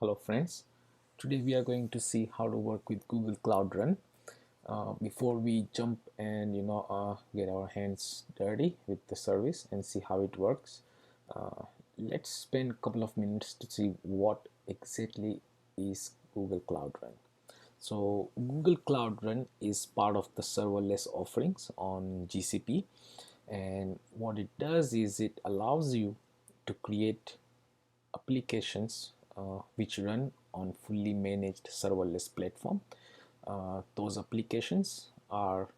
Hello friends, today we are going to see how to work with Google Cloud Run. Before we jump and get our hands dirty with the service and see how it works, uh, let's spend a couple of minutes to see what exactly is Google Cloud Run. So Google Cloud Run is part of the serverless offerings on GCP, and what it does is it allows you to create applications which run on fully managed serverless platform. Those applications are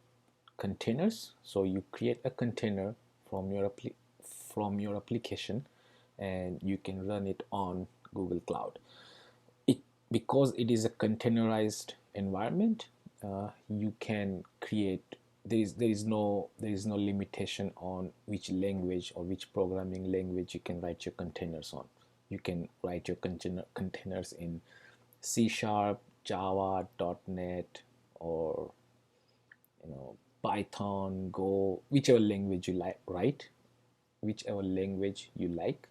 containers. So you create a container from your application, and you can run it on Google Cloud. It Because it is a containerized environment, you can create. There is no limitation on which language or which programming language you can write your containers on. You can write your containers in C Sharp, Java, .NET, or Python, Go, whichever language you like, right? Whichever language you like,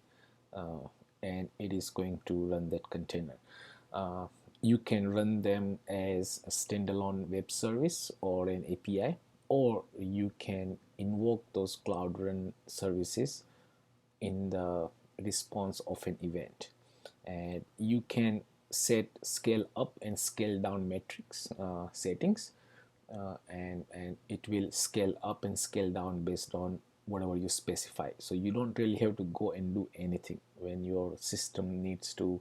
uh, and it is going to run that container. Uh, you can run them as a standalone web service or an API, or you can invoke those Cloud Run services in the response of an event. And you can set scale up and scale down metrics settings, and it will scale up and scale down based on whatever you specify. So you don't really have to go and do anything when your system needs to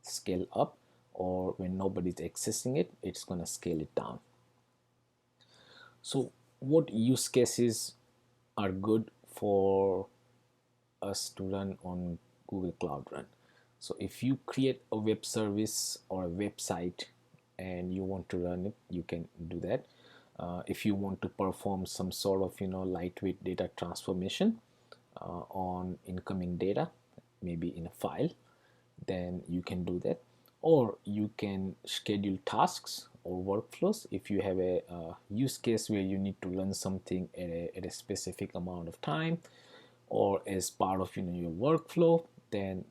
scale up, or when nobody's accessing it, it's going to scale it down. So what use cases are good for us to run on Google Cloud Run? So if you create a web service or a website and you want to run it, you can do that. If you want to perform some sort of lightweight data transformation on incoming data, maybe in a file, then you can do that. Or you can schedule tasks or workflows. If you have a use case where you need to run something at a specific amount of time, or as part of your workflow, then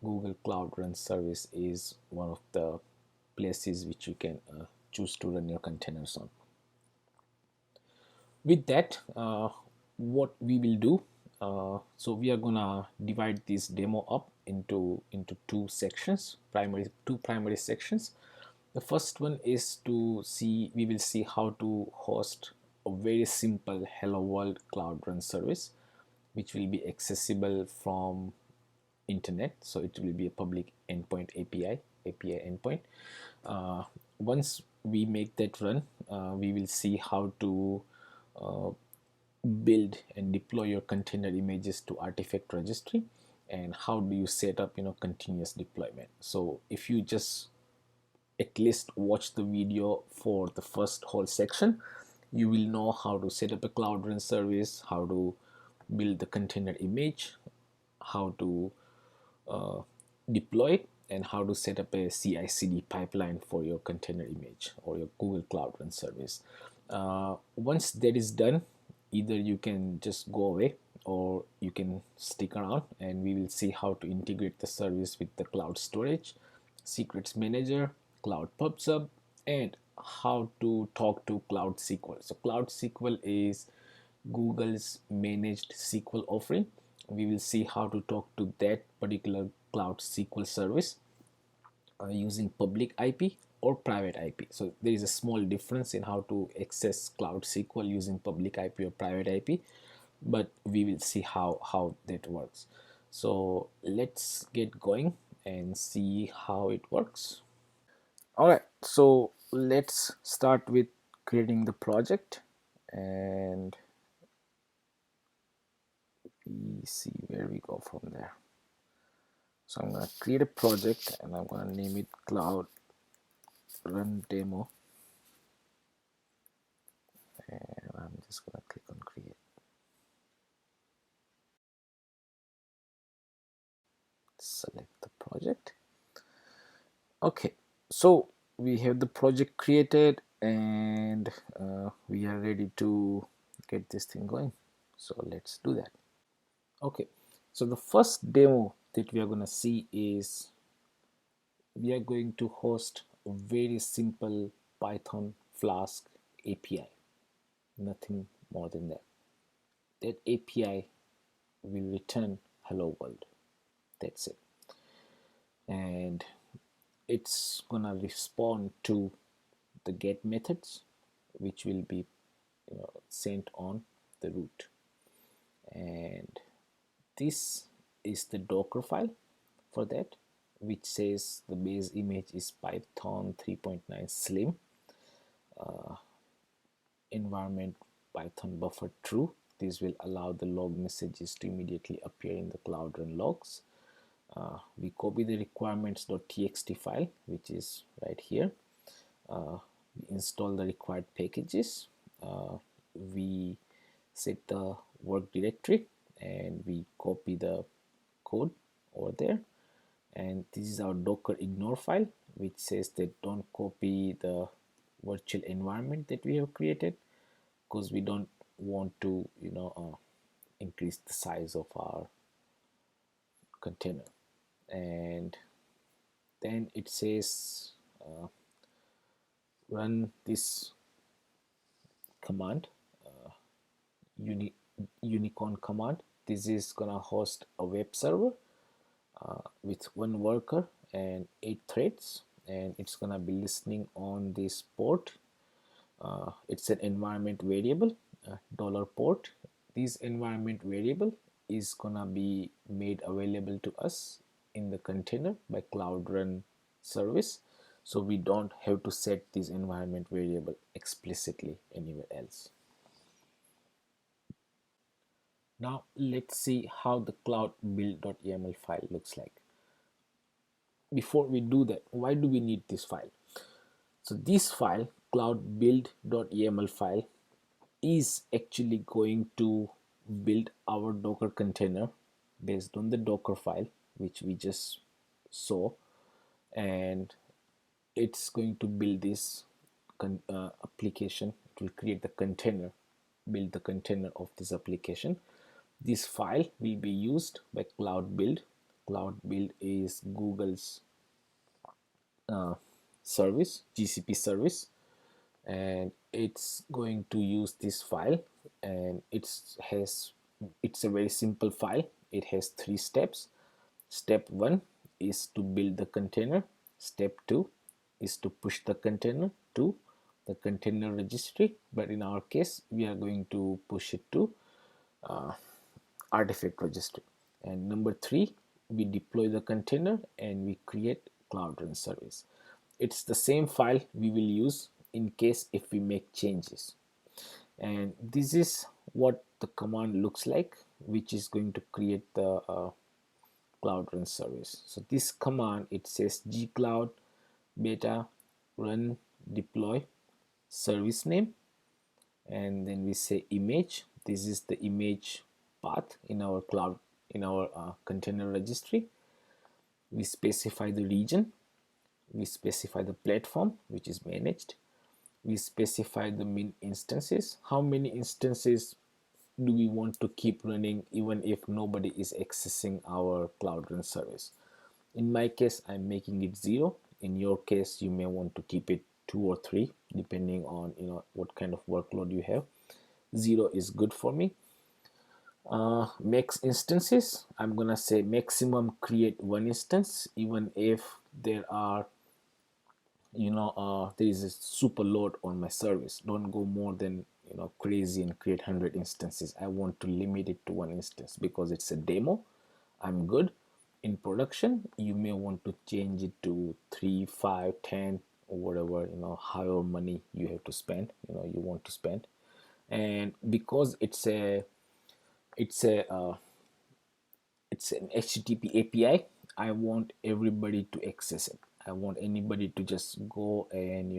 Google Cloud Run service is one of the places which you can choose to run your containers on. With that, what we will do, so we are gonna divide this demo up into two primary sections. The first one is we will see how to host a very simple hello world Cloud Run service, which will be accessible from internet. So it will be a public endpoint API endpoint. uh, Once we make that run, we will see how to uh, build and deploy your container images to artifact registry, and how do you set up continuous deployment. So if you just at least watch the video for the first whole section, you will know how to set up a Cloud Run service, how to build the container image, how to uh, deploy it, and how to set up a CI/CD pipeline for your container image or your Google Cloud Run service. Once that is done, either you can just go away or you can stick around, and we will see how to integrate the service with the cloud storage, secrets manager, cloud pub/sub, and how to talk to Cloud SQL. So Cloud SQL is Google's managed SQL offering. We will see how to talk to that particular Cloud SQL service using public IP or private IP. So there is a small difference in how to access Cloud SQL using public IP or private IP, but we will see how that works. So let's get going and see how it works. All right, so let's start with creating the project, and we see where we go from there. So I'm going to create a project and I'm going to name it Cloud Run Demo, and I'm just going to click on create. Select the project. Okay, so we have the project created, and we are ready to get this thing going. So let's do that. Okay, so the first demo that we are going to see is we are going to host a very simple Python Flask API, nothing more than that. That API will return hello world. That's it. And it's gonna respond to the get methods, which will be sent on the root. And this is the Docker file for that, which says the base image is Python 3.9 slim, environment Python buffer true. This will allow the log messages to immediately appear in the Cloud Run logs. We copy the requirements.txt file, which is right here. We install the required packages. We set the work directory and we copy the code over there. And this is our Docker ignore file, which says that don't copy the virtual environment that we have created, because we don't want to increase the size of our container. And then it says run this command, unicorn command. This is gonna host a web server with one worker and 8 threads, and it's gonna be listening on this port. It's an environment variable, $port. This environment variable is gonna be made available to us in the container by Cloud Run service, so we don't have to set this environment variable explicitly anywhere else. Now let's see how the cloud build.yaml file looks like. Before we do that, why do we need this file? So this file, cloud build.yaml file, is actually going to build our Docker container based on the Docker file which we just saw, and it's going to build this application. It will create the container, build the container of this application. This file will be used by Cloud Build. Cloud Build is Google's service, GCP service, and it's going to use this file, and it's a very simple file. It has 3 steps. Step 1 is to build the container. Step 2 is to push the container to the container registry, but in our case we are going to push it to artifact registry. And number 3, we deploy the container and we create Cloud Run service. It's the same file we will use in case if we make changes. And this is what the command looks like, which is going to create the Cloud Run service. So this command, it says gcloud beta run deploy service name, and then we say image. This is the image path in our cloud, in our container registry. We specify the region, we specify the platform which is managed, we specify the min instances. How many instances do we want to keep running even if nobody is accessing our Cloud Run service? In my case, I'm making it 0. In your case, you may want to keep it 2 or 3 depending on what kind of workload you have. 0 is good for me. Max instances, I'm gonna say maximum create 1 instance, even if there are there is a super load on my service. Don't go more than crazy and create 100 instances. I want to limit it to 1 instance because it's a demo. I'm good. In production, you may want to change it to 3, 5, 10 or whatever, however money you have to spend, you want to spend. And because it's an HTTP API, I want everybody to access it. I want anybody to just go and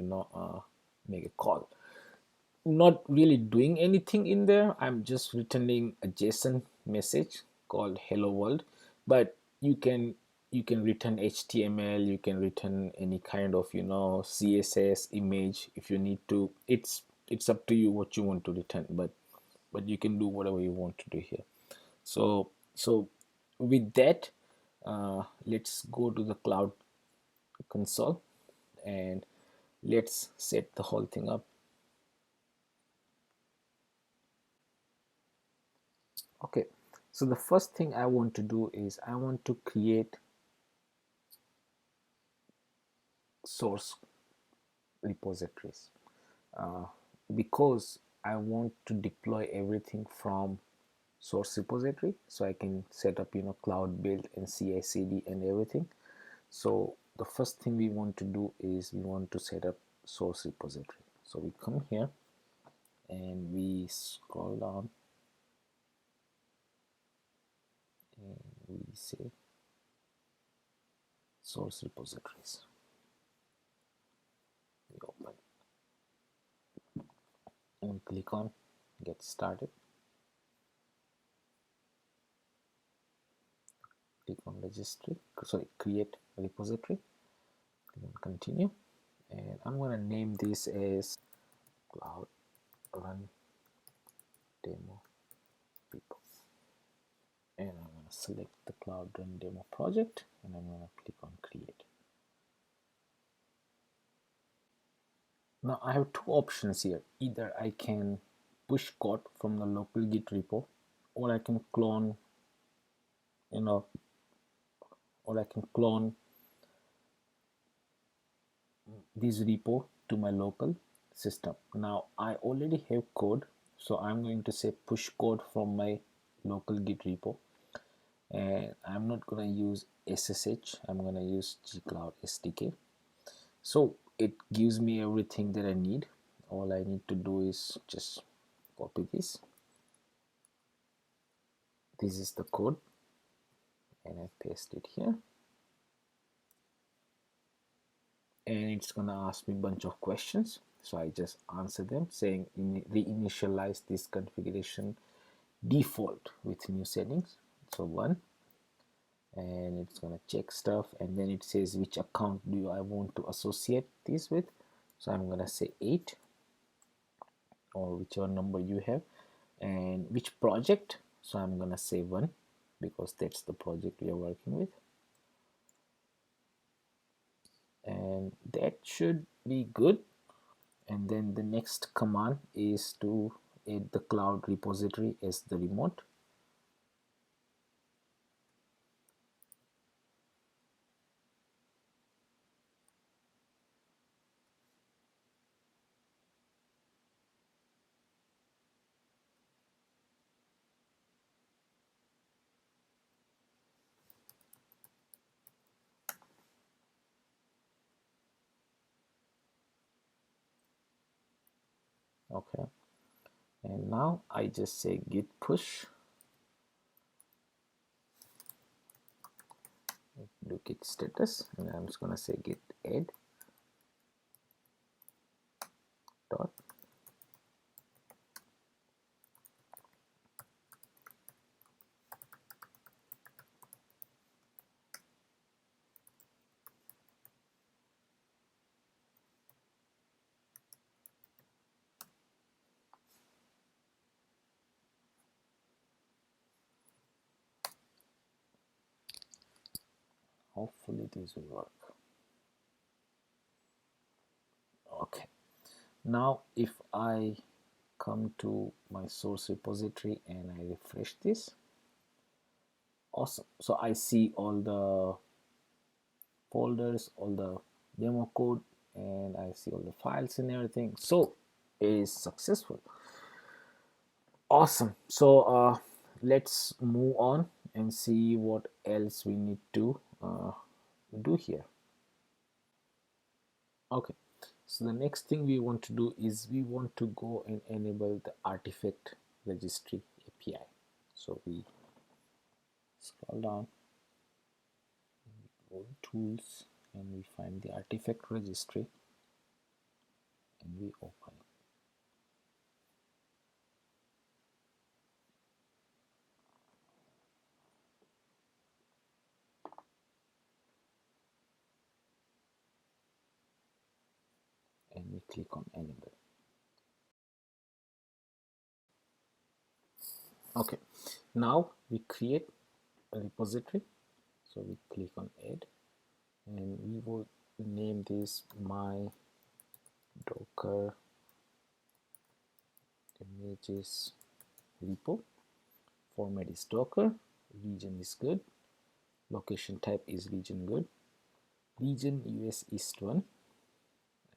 make a call. Not really doing anything in there. I'm just returning a JSON message called hello world, but you can return HTML, you can return any kind of CSS image if you need to. It's up to you what you want to return, but you can do whatever you want to do here. So with that, let's go to the cloud console, and let's set the whole thing up. Okay, so the first thing I want to do is I want to create source repositories, because I want to deploy everything from source repository, so I can set up cloud build and CI/CD and everything. So the first thing we want to do is we want to set up source repository. So we come here and we scroll down and we say source repositories. We open and click on get started. Click on registry, sorry, create a repository. Click on continue, and I'm going to name this as cloud run demo people, and I'm going to select the cloud run demo project, and I'm going to click on create. Now I have two options here. Either I can push code from the local git repo, or I can clone this repo to my local system. Now I already have code, so I'm going to say push code from my local git repo, and I'm not going to use SSH, I'm going to use gcloud SDK. So it gives me everything that I need. All I need to do is just copy this. This is the code, and I paste it here, and it's gonna ask me a bunch of questions, so I just answer them saying reinitialize this configuration default with new settings, so 1, and it's gonna check stuff, and then it says which account do I want to associate this with, so I'm gonna say 8 or whichever number you have, and which project, so I'm gonna say 1 because that's the project we are working with, and that should be good. And then the next command is to add the cloud repository as the remote. Okay, and now I just say git push, do git status, and I'm just gonna say git add dot, hopefully this will work. Okay, now if I come to my source repository and I refresh this, awesome, so I see all the folders, all the demo code, and I see all the files and everything, so it is successful. Awesome, so let's move on and see what else we need to do here. Okay, so the next thing we want to do is we want to go and enable the artifact registry API. So we scroll down, go to tools, and we find the artifact registry, and we open it. And we click on enable. Okay, now we create a repository, so we click on add, and we will name this my Docker images repo. Format is Docker. Region is good. Location type is region good. Region US East 1,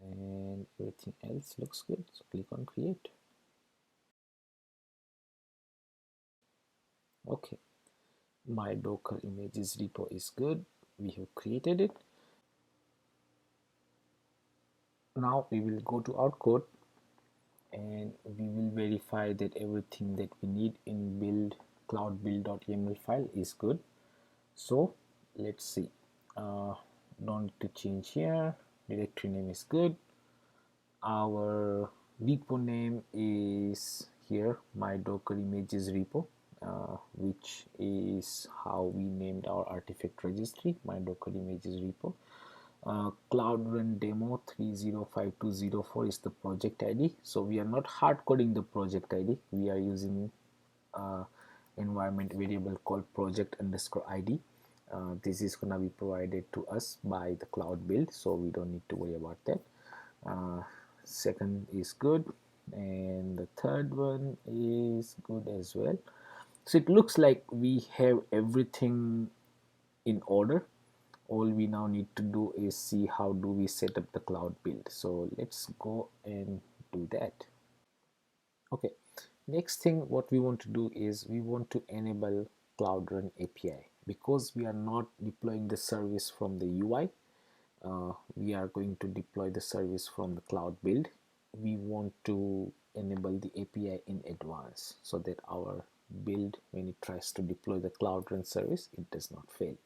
and everything else looks good. So click on create. Okay, my Docker images repo is good. We have created it. Now we will go to our code and we will verify that everything that we need in build cloud build.yaml file is good. So let's see. Don't need to change here. Directory name is good. Our repo name is here, my Docker images repo, which is how we named our artifact registry, my Docker images repo. Cloud Run Demo 305204 is the project ID. So we are not hard coding the project ID. We are using environment variable called project underscore ID. This is gonna be provided to us by the cloud build, so we don't need to worry about that. Second is good, and the third one is good as well. So it looks like we have everything in order. All we now need to do is see how do we set up the cloud build. So let's go and do that. Okay, next thing what we want to do is we want to enable Cloud Run API. Because we are not deploying the service from the UI, we are going to deploy the service from the cloud build. We want to enable the API in advance so that our build, when it tries to deploy the Cloud Run service, it does not fail.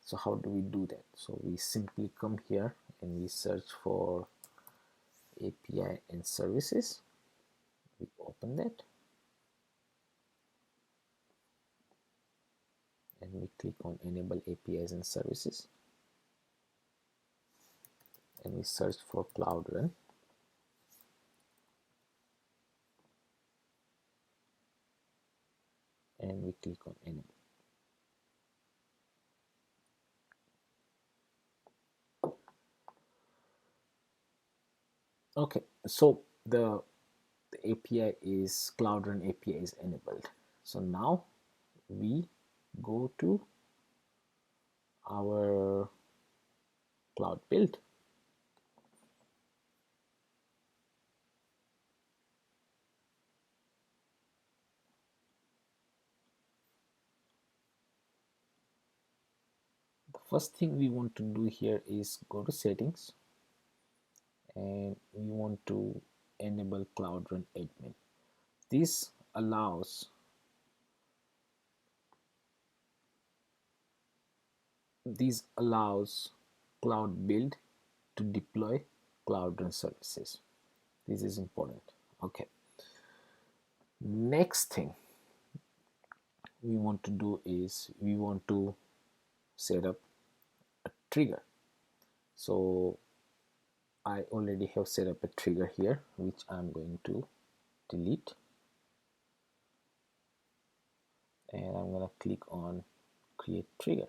So how do we do that? So we simply come here and we search for API and services. We open that and we click on enable APIs and services, and we search for Cloud Run, and we click on enable. Okay, so the API is Cloud Run API is enabled. So now we go to our cloud build. The first thing we want to do here is go to settings, and we want to enable Cloud Run admin. This allows cloud build to deploy Cloud Run services. This is important. Okay, next thing we want to do is we want to set up a trigger. So I already have set up a trigger here, which I'm going to delete, and I'm going to click on create trigger,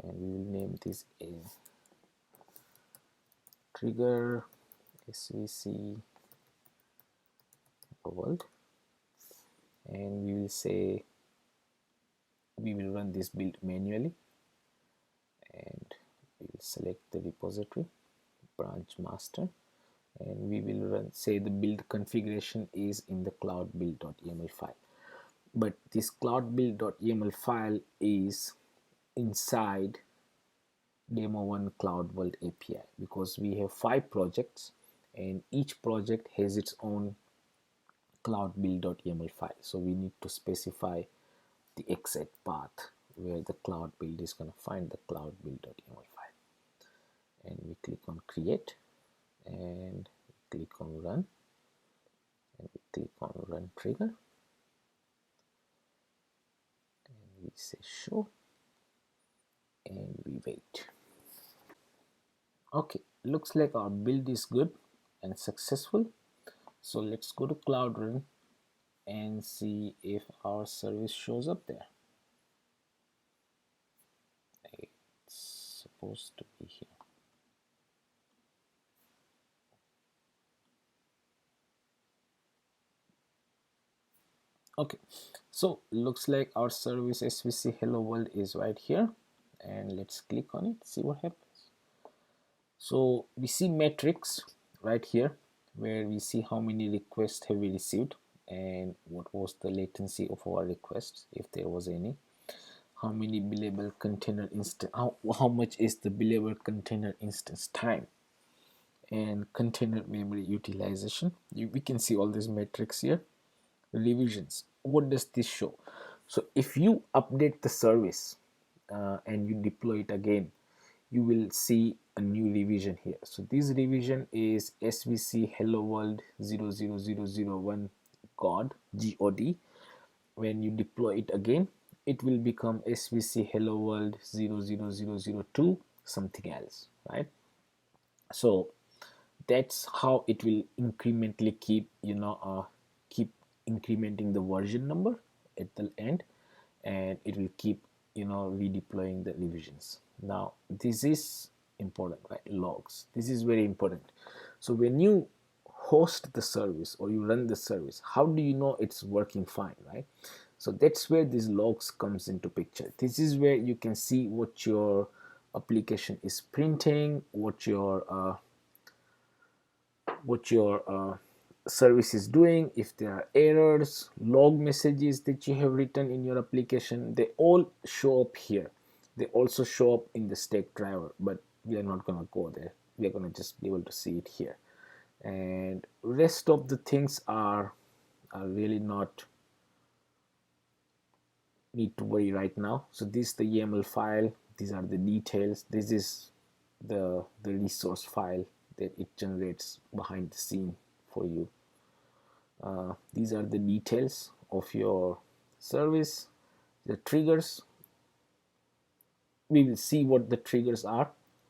and we will name this a trigger svc world, and we will say we will run this build manually, and we will select the repository branch master, and we will run, say the build configuration is in the cloud build.yaml file, but this cloud build.yaml file is inside demo1 cloud world API, because we have 5 projects and each project has its own cloud build.yaml file. So we need to specify the exact path where the cloud build is going to find the cloud build.yaml file, and we click on create, and click on run, and we click on run trigger, and we say show, and we wait. Okay, looks like our build is good and successful. So let's go to Cloud Run and see if our service shows up there. It's supposed to be here. Okay, so looks like our service svc hello world is right here, and let's click on it, see what happens. So we see metrics right here where we see how many requests have we received and what was the latency of our requests, if there was any, how many billable container instance, how much is the billable container instance time, and container memory utilization. We can see all these metrics here. Revisions, what does this show? So if you update the service and you deploy it again, you will see a new revision here. So this revision is svc hello world 00001 god. When you deploy it again, it will become svc hello world 00002 something else, right? So that's how it will incrementally keep keep incrementing the version number at the end, and it will keep redeploying the revisions. Now this is important, right? Logs, this is very important. So when you host the service or you run the service, how do you know it's working fine, right? So that's where these logs comes into picture. This is where you can see what your application is printing, what your service is doing. If there are errors, log messages that you have written in your application, they all show up here. They also show up in the stack driver, but we are not going to go there. We are going to just be able to see it here, and rest of the things are really not need to worry right now. So this is the YAML file, these are the details, this is the resource file that it generates behind the scene for you. These are the details of your service. The triggers, we will see what the triggers are.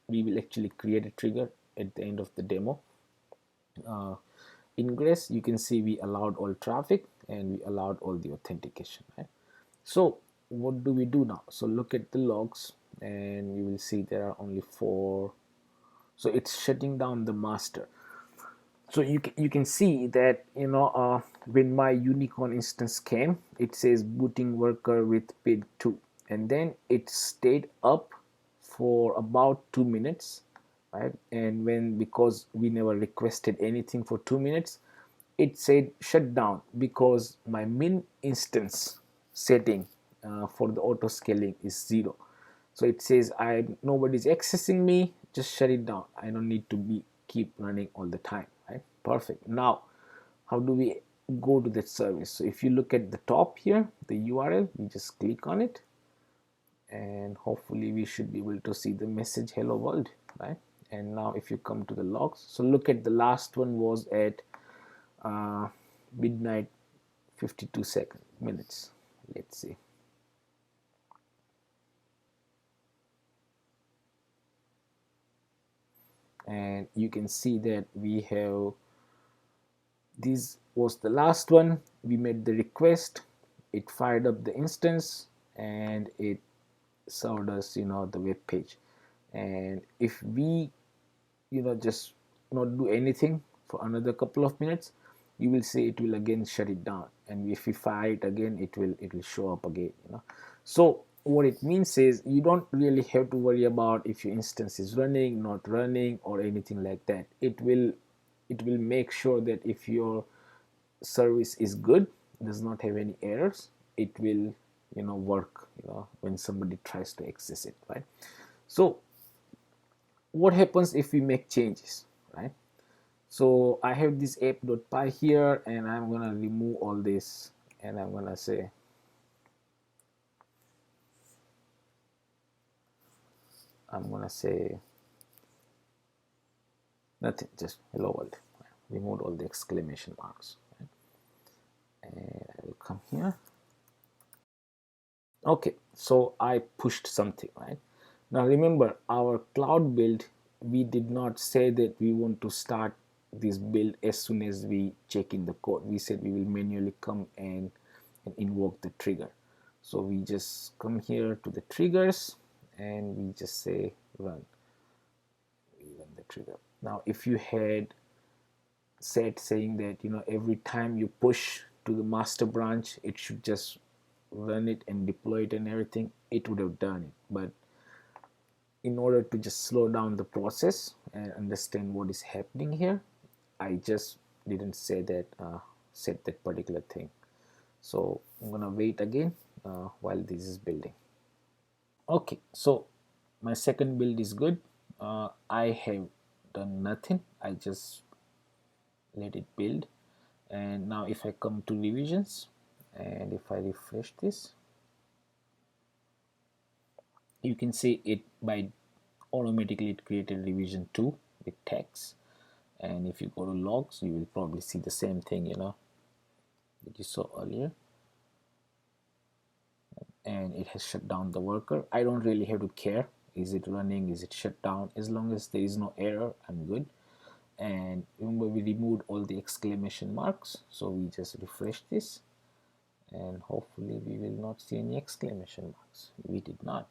We will actually create a trigger at the end of the demo. Ingress, you can see we allowed all traffic and we allowed all the authentication, right? So what do we do now? So look at the logs and you will see there are only 4. So it's shutting down the master. So you can see that when my unicorn instance came, it says booting worker with pid 2, and then it stayed up for about 2 minutes, right? And when, because we never requested anything for 2 minutes, it said shut down because my min instance setting for the auto scaling is 0. So it says nobody's accessing me, just shut it down. I don't need to keep running all the time, right? Perfect. Now how do we go to that service? So if you look at the top here, the URL, you just click on it and hopefully we should be able to see the message hello world, right? And now if you come to the logs, so look at the last one was at midnight 52 minutes. Let's see. And you can see that we have, this was the last one. We made the request, it fired up the instance and it served us the web page. And if we just not do anything for another couple of minutes, you will see it will again shut it down, and if we fire it again, it will show up again. So what it means is you don't really have to worry about if your instance is running, not running, or anything like that. It will make sure that if your service is good, does not have any errors, it will work when somebody tries to access it, right? So what happens if we make changes, right? So I have this app.py here and I'm gonna remove all this and I'm gonna say nothing, just hello world. Remove all the exclamation marks, right? And I will come here. Okay, so I pushed something, right? Now remember, our cloud build, we did not say that we want to start this build as soon as we check in the code. We said we will manually come and invoke the trigger. So we just come here to the triggers and we just say run. We run the trigger. Now if you had said saying that every time you push to the master branch, it should just run it and deploy it and everything, it would have done it. But in order to just slow down the process and understand what is happening here, I just didn't say that set that particular thing. So I'm gonna wait again while this is building. Okay, so my second build is good. I have done nothing, I just let it build. And now if I come to revisions and if I refresh this, you can see it by automatically it created revision 2 with text. And if you go to logs, you will probably see the same thing, you know, that you saw earlier. And it has shut down the worker. I don't really have to care, is it running, is it shut down? As long as there is no error, I'm good. And remember, we removed all the exclamation marks, so we just refresh this and hopefully we will not see any exclamation marks. We did not.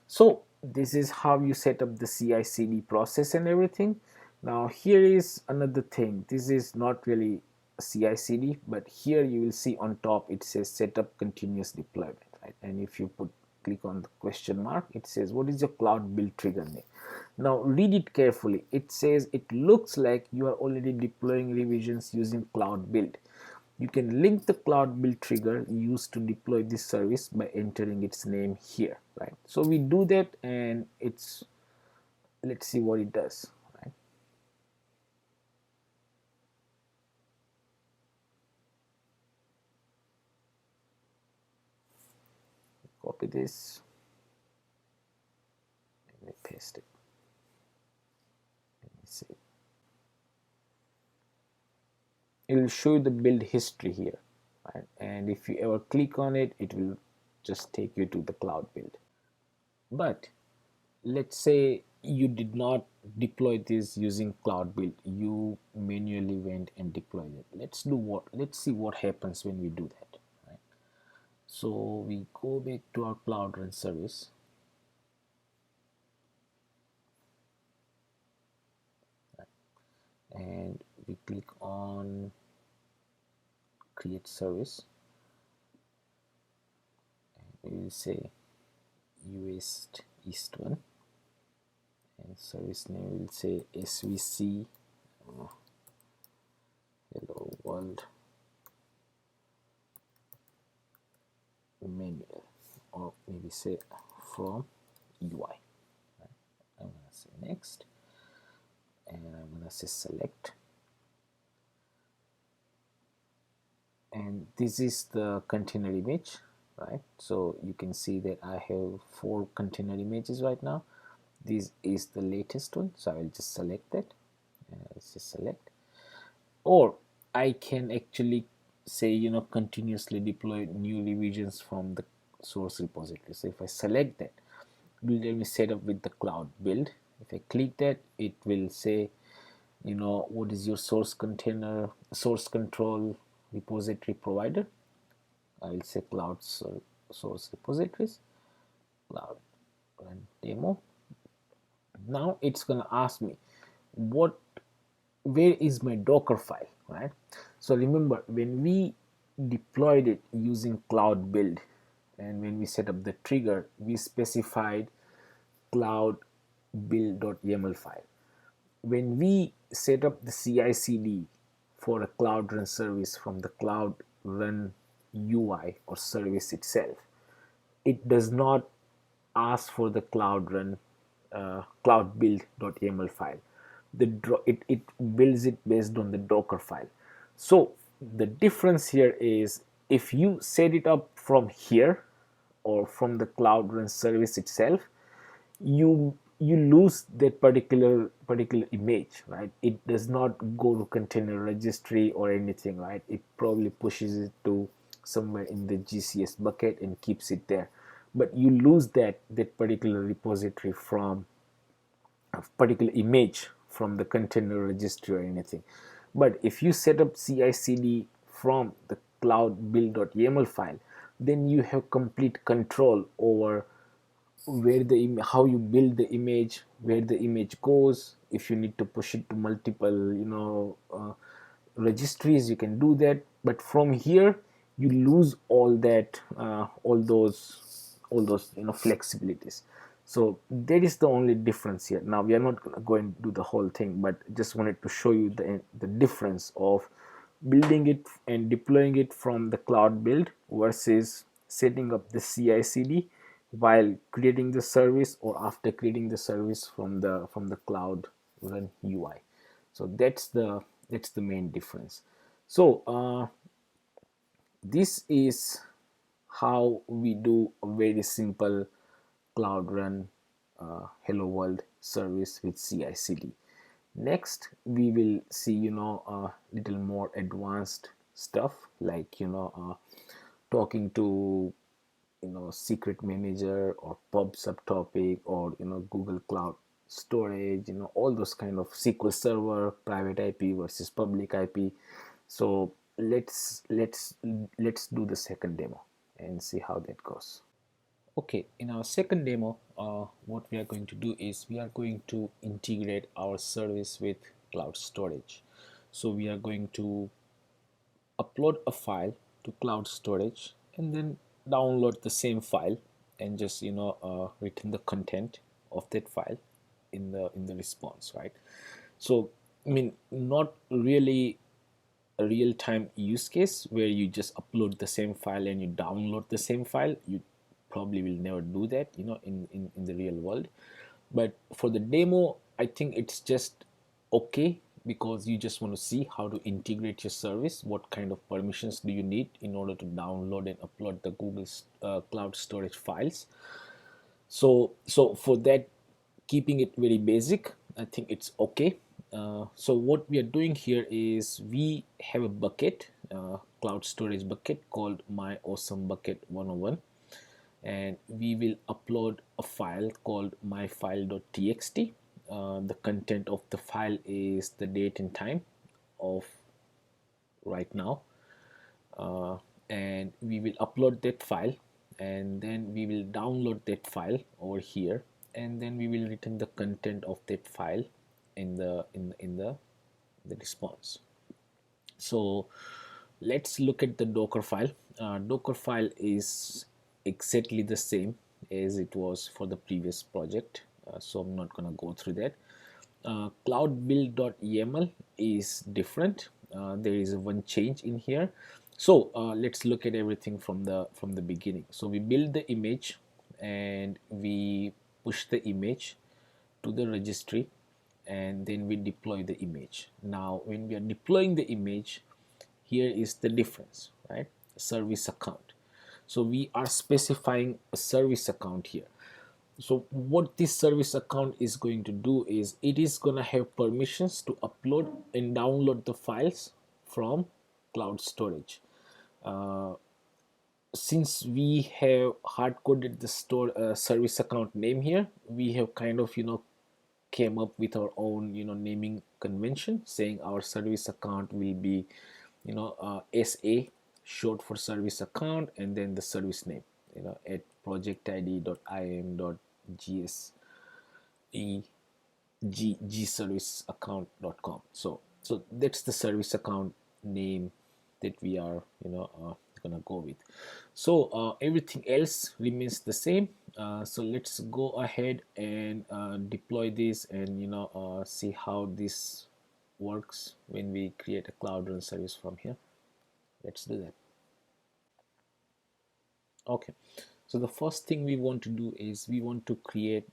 So this is how you set up the CI/CD process and everything. Now here is another thing. This is not really a CI/CD, but here you will see on top it says set up continuous deployment, right? And if you click on the question mark, it says what is your cloud build trigger name. Now read it carefully. It says it looks like you are already deploying revisions using cloud build. You can link the cloud build trigger used to deploy this service by entering its name here, right? So we do that and let's see what it does, right? Copy this, let me paste it, let me see. It will show you the build history here, right? And if you ever click on it, it will just take you to the cloud build. But let's say you did not deploy this using cloud build, you manually went and deployed it. Let's see what happens when we do that, right? So we go back to our cloud run service, right? And we click on create service and we will say East 1 and service name will say SVC hello world manual, or maybe say from UI, right? I'm gonna say next and I'm gonna say select, and this is the container image, right? So you can see that I have 4 container images right now. This is the latest one, so I will just select that and let's just select. Or I can actually say, you know, continuously deploy new revisions from the source repository. So if I select that, it will let me set up with the cloud build. If I click that, it will say, you know, what is your source container, source control repository provider. I will say cloud source repositories, cloud run demo. Now it's gonna ask me where is my Docker file, right? So remember, when we deployed it using cloud build and when we set up the trigger, we specified cloud build.yaml file. When we set up the CI/CD for a cloud run service from the cloud run UI or service itself, it does not ask for the cloud run cloud build.yaml file. It builds it based on the Docker file. So the difference here is if you set it up from here or from the cloud run service itself, you lose that particular image, right? It does not go to container registry or anything, right? It probably pushes it to somewhere in the GCS bucket and keeps it there, but you lose that particular repository from a particular image from the container registry or anything. But if you set up CI/CD from the cloud build.yaml file, then you have complete control over where how you build the image, where the image goes. If you need to push it to multiple registries, you can do that. but from here you lose all that, all those flexibilities. So that is the only difference here. Now we are not going to go and do the whole thing, but just wanted to show you the difference of building it and deploying it from the cloud build versus setting up the CI/CD while creating the service, or after creating the service from the cloud run UI. So that's the main difference. So this is how we do a very simple cloud run hello world service with CI/CD. Next we will see a little more advanced stuff, like talking to secret manager or pub subtopic, or Google Cloud Storage, all those kind of SQL Server, private IP versus public IP. So let's do the second demo and see how that goes. Okay, in our second demo, what we are going to do is we are going to integrate our service with cloud storage. So we are going to upload a file to cloud storage and then download the same file and just return the content of that file in the response, right? So I mean, not really a real-time use case where you just upload the same file and you download the same file. You probably will never do that in the real world, but for the demo I think it's just okay, because you just want to see how to integrate your service, what kind of permissions do you need in order to download and upload the Google cloud storage files. So for that, keeping it very basic, I think it's okay. So what we are doing here is we have a bucket, cloud storage bucket called my awesome bucket 101, and we will upload a file called myfile.txt. The content of the file is the date and time of right now, and we will upload that file, and then we will download that file over here, and then we will return the content of that file in the response. So let's look at the Docker file. Docker file is exactly the same as it was for the previous project, so I'm not gonna go through that. Cloud build.yaml is different. There is one change in here. So let's look at everything from the beginning. So we build the image and we push the image to the registry, and then we deploy the image. Now when we are deploying the image, here is the difference, right? Service account. So we are specifying a service account here. So what this service account is going to do is it is going to have permissions to upload and download the files from cloud storage. Since we have hard coded the service account name here, we have kind of came up with our own naming convention, saying our service account will be SA, short for service account, and then the service name at projectid.im.gs gserviceaccount.com. So that's the service account name that we are gonna go with. So everything else remains the same. So let's go ahead and deploy this, and see how this works when we create a cloud run service from here. Let's do that. Okay, so the first thing we want to do is we want to create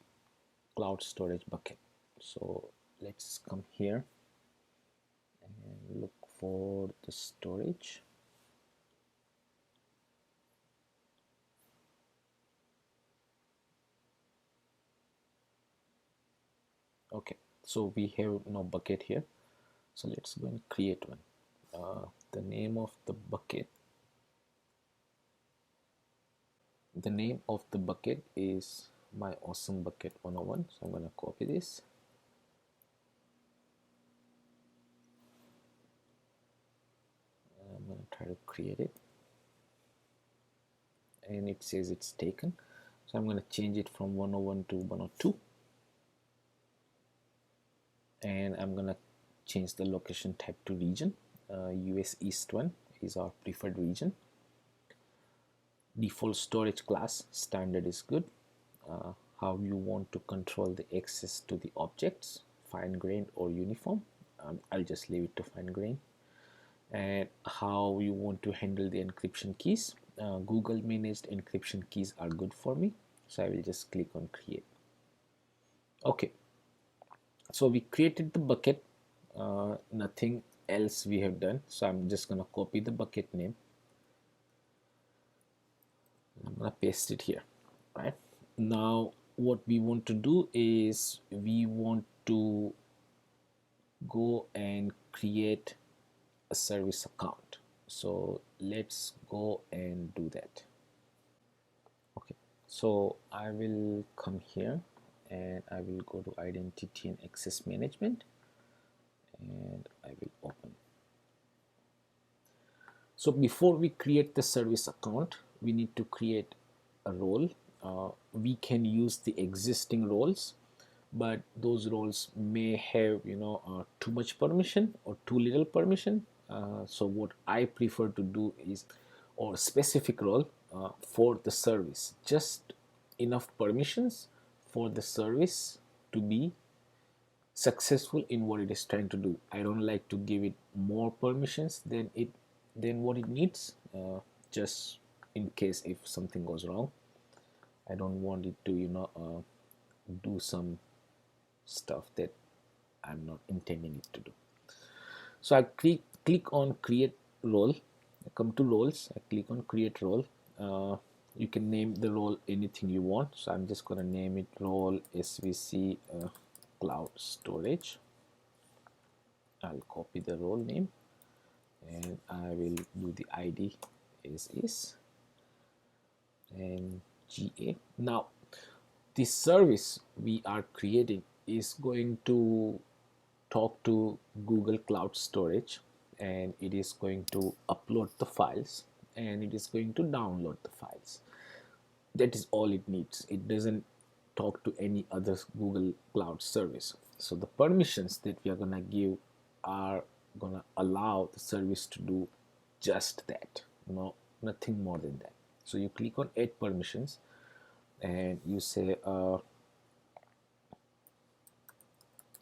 cloud storage bucket. So let's come here and look for the storage. Okay, so we have no bucket here, so let's go and create one. The name of the bucket is my awesome bucket 101. So I'm going to copy this, and I'm going to try to create it, and it says it's taken. So I'm going to change it from 101 to 102, and I'm going to change the location type to region, US East 1 is our preferred region. Default storage class standard is good. How you want to control the access to the objects, fine grained or uniform. I'll just leave it to fine grained. And how you want to handle the encryption keys. Google managed encryption keys are good for me, so I will just click on create. Okay, so we created the bucket, nothing else we have done, so I'm just gonna copy the bucket name. I'm gonna paste it here. Right now what we want to do is we want to go and create a service account, so let's go and do that. Okay, so I will come here and I will go to identity and access management and I will open. So before we create the service account, we need to create a role. We can use the existing roles, but those roles may have too much permission or too little permission. So what I prefer to do is, or specific role for the service, just enough permissions for the service to be successful in what it is trying to do. I don't like to give it more permissions than what it needs, just in case if something goes wrong. I don't want it to do some stuff that I'm not intending it to do. So I click on create role. I come to roles, I click on create role. You can name the role anything you want, so I'm just gonna name it role SVC cloud storage. I'll copy the role name and I will do the ID as is and GA. Now this service we are creating is going to talk to Google Cloud Storage, and it is going to upload the files and it is going to download the files. That is all it needs. It doesn't talk to any other Google Cloud service. So the permissions that we are gonna give are gonna allow the service to do just that, nothing more than that. So you click on add permissions and you say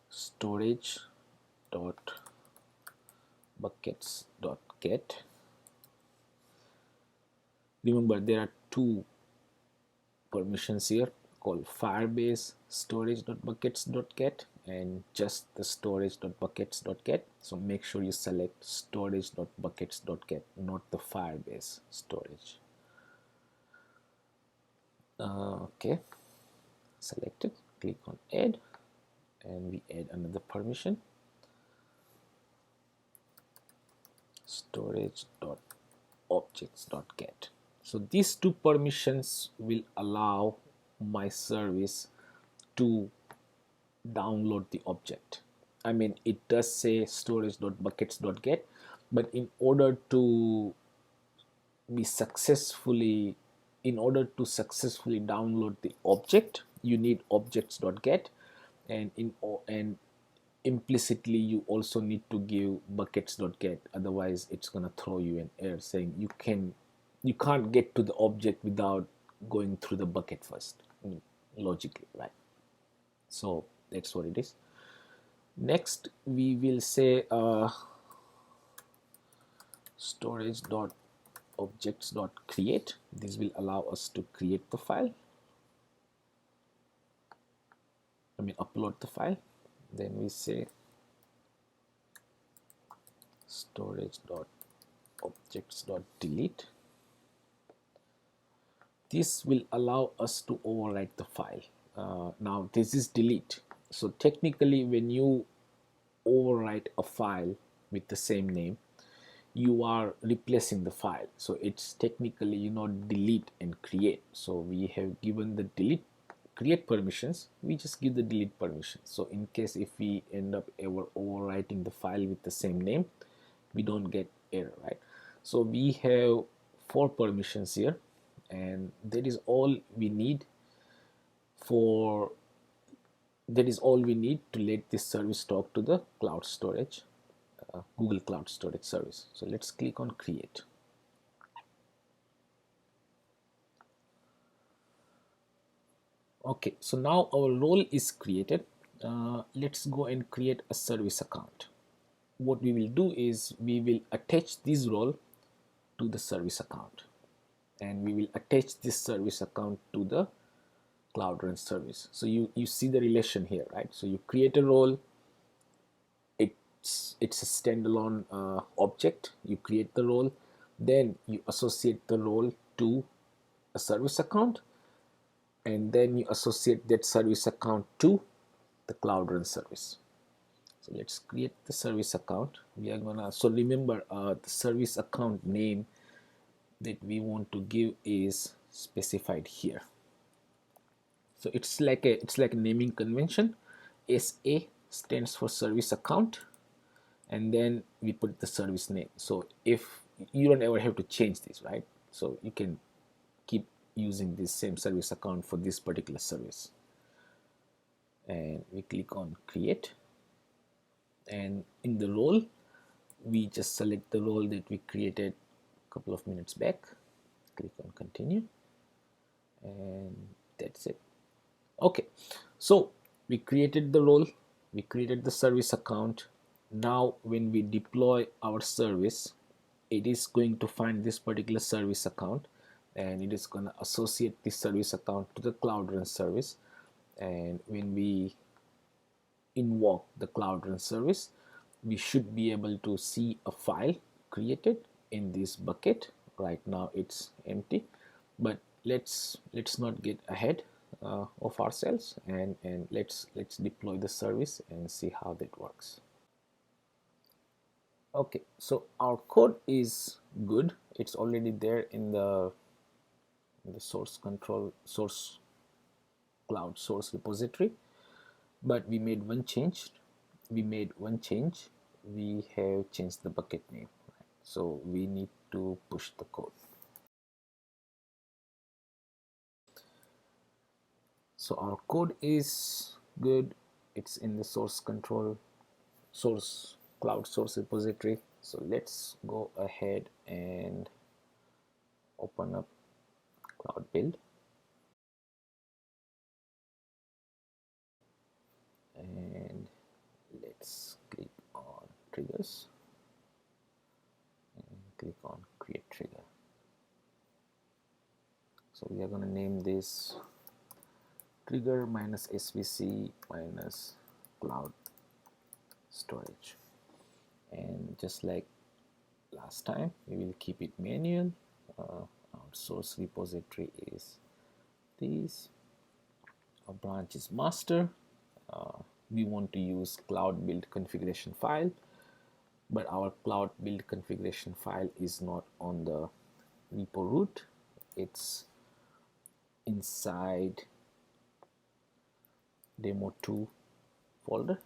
storage dot buckets dot get. Remember there are two permissions here called Firebase storage.buckets.get and just the storage.buckets.get. So make sure you select storage.buckets.get, not the Firebase storage. Okay, selected, click on add and we add another permission, storage.objects.get. So these two permissions will allow my service to download the object. I mean, it does say storage.buckets.get, but in order to successfully download the object, you need objects.get, and implicitly you also need to give buckets.get, otherwise it's gonna throw you an error saying you can't get to the object without going through the bucket first, logically, right? So that's what it is. Next we will say storage.objects.create. This will allow us to create the file, upload the file. Then we say storage.objects.delete. This will allow us to overwrite the file. Now this is delete. So technically when you overwrite a file with the same name, you are replacing the file. So it's technically delete and create. So we have given the create permissions, we just give the delete permission. So in case if we end up ever overwriting the file with the same name, we don't get error, right? So we have 4 permissions here, and that is all we need to let this service talk to the cloud storage. Google Cloud Storage Service. So let's click on create. Okay, so now our role is created. Let's go and create a service account. What we will do is we will attach this role to the service account, and we will attach this service account to the Cloud Run service. So you see the relation here, right? So you create a role, it's a standalone object. You create the role, then you associate the role to a service account, and then you associate that service account to the Cloud Run service. So let's create the service account. We are gonna, so remember the service account name that we want to give is specified here. So it's like a naming convention. SA stands for service account, and then we put the service name. So if you don't ever have to change this, right? So you can keep using this same service account for this particular service. And we click on create, and in the role we just select the role that we created a couple of minutes back, click on continue, and that's it. Okay, so we created the role, we created the service account. Now when we deploy our service, it is going to find this particular service account, and it is going to associate this service account to the Cloud Run service. And when we invoke the Cloud Run service, we should be able to see a file created in this bucket. Right now it's empty, but let's not get ahead of ourselves, and let's deploy the service and see how that works. Okay, so our code is good. It's already there in the source cloud source repository, but we made one change. We have changed the bucket name, right? So we need to push the code. So our code is good. It's in the source cloud source repository. So let's go ahead and open up cloud build, and let's click on triggers and click on create trigger. So we are going to name this trigger minus svc minus cloud storage, and just like last time we will keep it manual. Our source repository is this, our branch is master. We want to use cloud build configuration file, but our cloud build configuration file is not on the repo root, it's inside demo2 folder.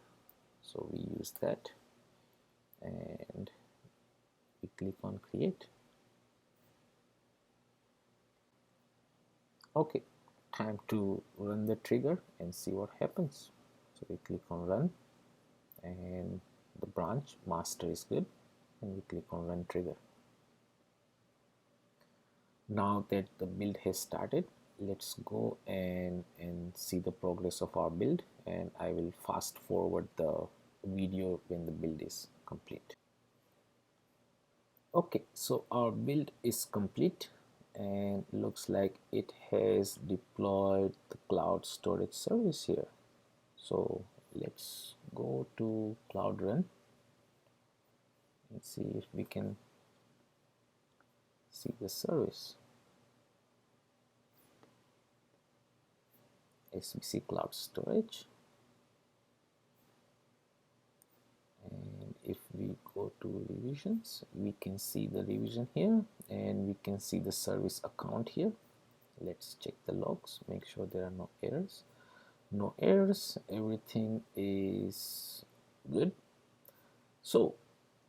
So we use that, and we click on create. Okay, time to run the trigger and see what happens. So we click on run, and the branch master is good, and we click on run trigger. Now that the build has started, let's go and see the progress of our build, and I will fast forward the video when the build is complete. Okay, so our build is complete, and looks like it has deployed the cloud storage service here. So let's go to Cloud Run and see if we can see the service. SVC Cloud Storage, and if we go to revisions, we can see the revision here, and we can see the service account here. Let's check the logs, make sure there are no errors. No errors, everything is good. So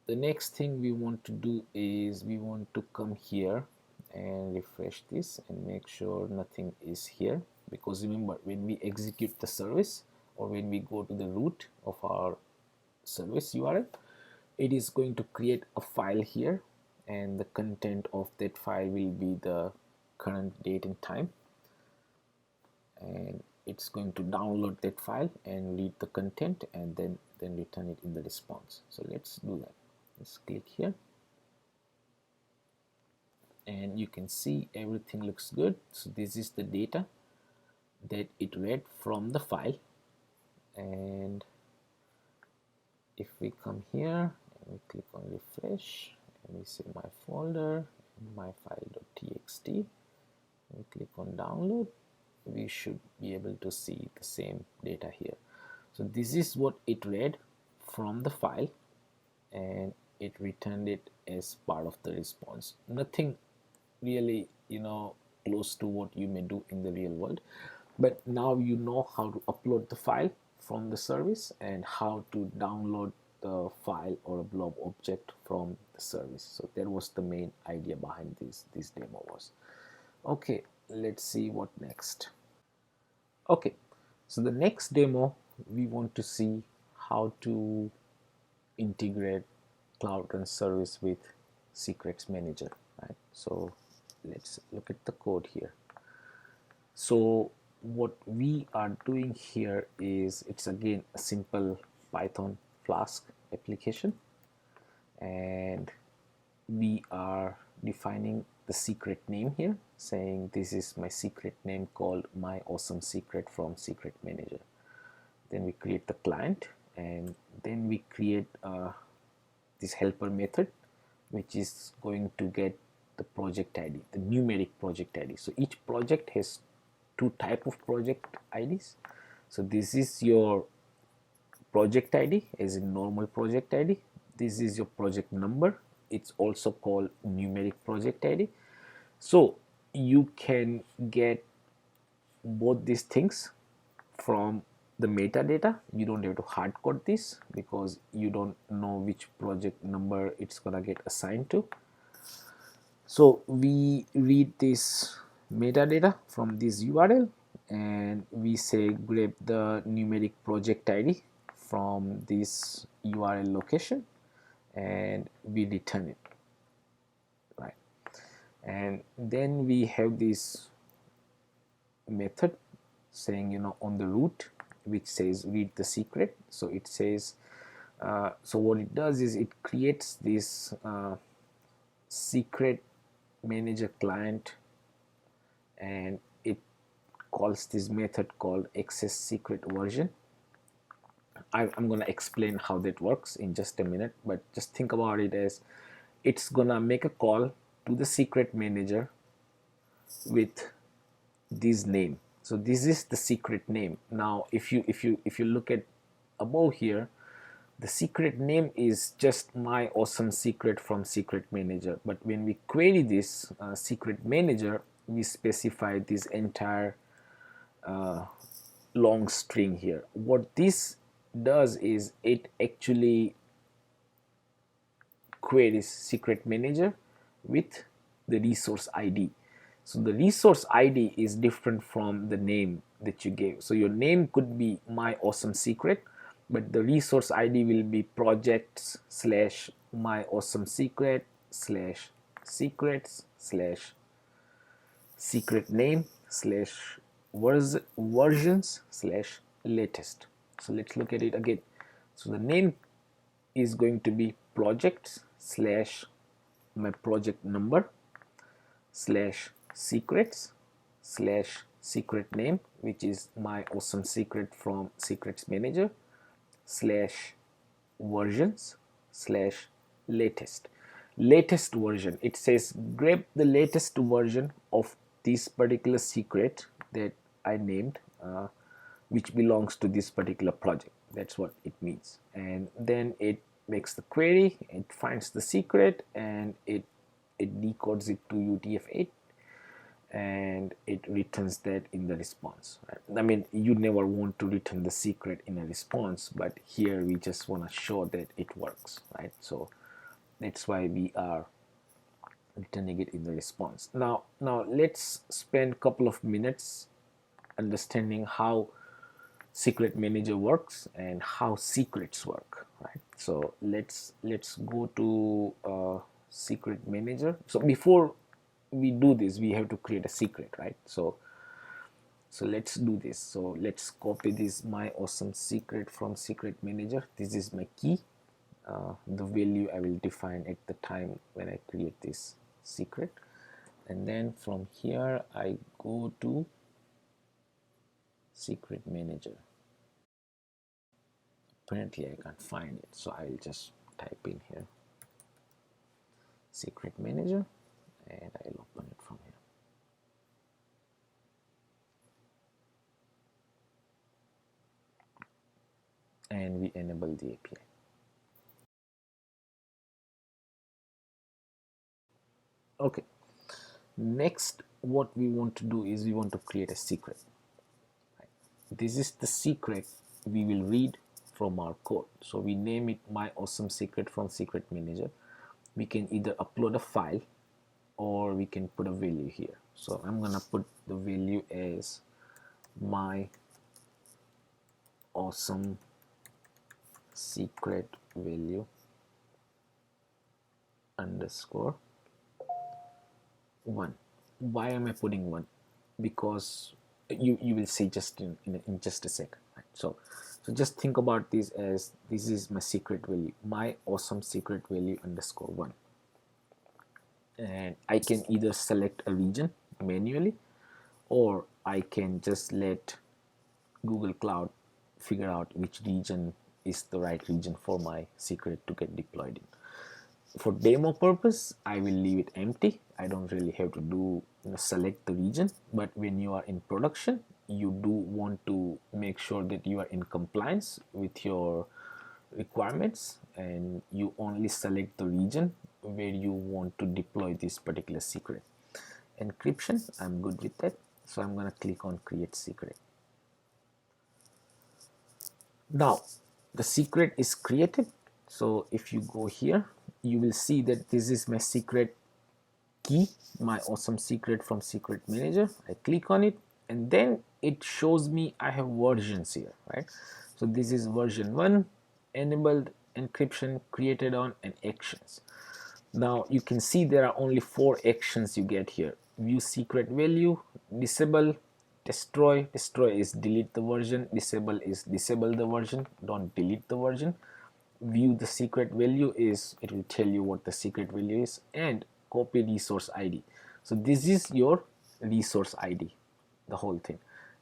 the next thing we want to do is we want to come here and refresh this and make sure nothing is here, because remember, when we execute the service or when we go to the root of our service URL, it is going to create a file here, and the content of that file will be the current date and time, and it's going to download that file and read the content and then return it in the response. So let's do that. Let's click here, and you can see everything looks good. So this is the data that it read from the file, and if we come here and we click on refresh and we say my folder, my file.txt, and we click on download, we should be able to see the same data here. So this is what it read from the file, and it returned it as part of the response. Nothing really, close to what you may do in the real world, but now you know how to upload the file from the service and how to download the file or a blob object from the service. So that was the main idea behind this demo was. Okay, let's see what next. Okay, so the next demo, we want to see how to integrate Cloud Run service with secrets manager, right? So let's look at the code here. So what we are doing here is, it's again a simple Python Flask application, and we are defining the secret name here, saying this is my secret name called my awesome secret from secret manager. Then we create the client, and then we create this helper method, which is going to get the project ID, the numeric project ID. So each project has two type of project IDs. So this is your project ID, as in normal project ID. This is your project number. It's also called numeric project ID. So you can get both these things from the metadata. You don't have to hard code this because you don't know which project number it's gonna get assigned to. So we read this metadata from this URL, and we say grab the numeric project ID from this URL location, and we return it, right? And then we have this method saying, on the root, which says read the secret. So it says, so what it does is it creates this secret manager client, and it calls this method called access secret version. I'm going to explain how that works in just a minute, but just think about it as it's going to make a call to the secret manager with this name. So this is the secret name. Now if you look at above here, the secret name is just my awesome secret from secret manager, but when we query this secret manager, we specify this entire long string here. What this does is it actually queries secret manager with the resource ID. So the resource ID is different from the name that you gave. So your name could be my awesome secret, but the resource ID will be projects slash my awesome secret slash secrets slash secret name slash versions slash latest. So let's look at it again. So the name is going to be projects slash my project number slash secrets slash secret name, which is my awesome secret from secrets manager, slash versions slash latest version. It says grab the latest version of this particular secret that I named, which belongs to this particular project. That's what it means. And then it makes the query, it finds the secret, and it decodes it to UTF-8, and it returns that in the response, right? I mean, you never want to return the secret in a response, but here we just want to show that it works, right? So that's why we are returning it in the response. Now let's spend a couple of minutes understanding how secret manager works and how secrets work, right? So let's go to secret manager. So before we do this, we have to create a secret, right? So let's do this. So let's copy this my awesome secret from secret manager. This is my key, the value I will define at the time when I create this secret. And then from here I go to secret manager. Apparently I can't find it, so I'll just type in here secret manager and I'll open it from here. And we enable the API. Okay, next what we want to do is we want to create a secret. This is the secret we will read from our code. So we name it my awesome secret from secret manager. We can either upload a file or we can put a value here. So I'm gonna put the value as my awesome secret value underscore 1. Why am I putting 1? Because you will see just in just a second, right? So just think about this as this is my secret value, my awesome secret value underscore 1, and I can either select a region manually or I can just let Google Cloud figure out which region is the right region for my secret to get deployed in. For demo purpose, I will leave it empty. I don't really have to do select the region, but when you are in production, you do want to make sure that you are in compliance with your requirements and you only select the region where you want to deploy this particular secret. Encryption, I'm good with that, so I'm going to click on create secret. Now the secret is created. So if you go here, you will see that this is my secret key, my awesome secret from secret manager. I click on it and then it shows me I have versions here, right? So this is version 1, enabled, encryption, created on, and actions. Now you can see there are only 4 actions you get here: view secret value, disable, destroy. Destroy is delete the version, disable is disable the version, don't delete the version. View the secret value is it will tell you what the secret value is, and copy resource ID. So this is your resource ID, the whole thing.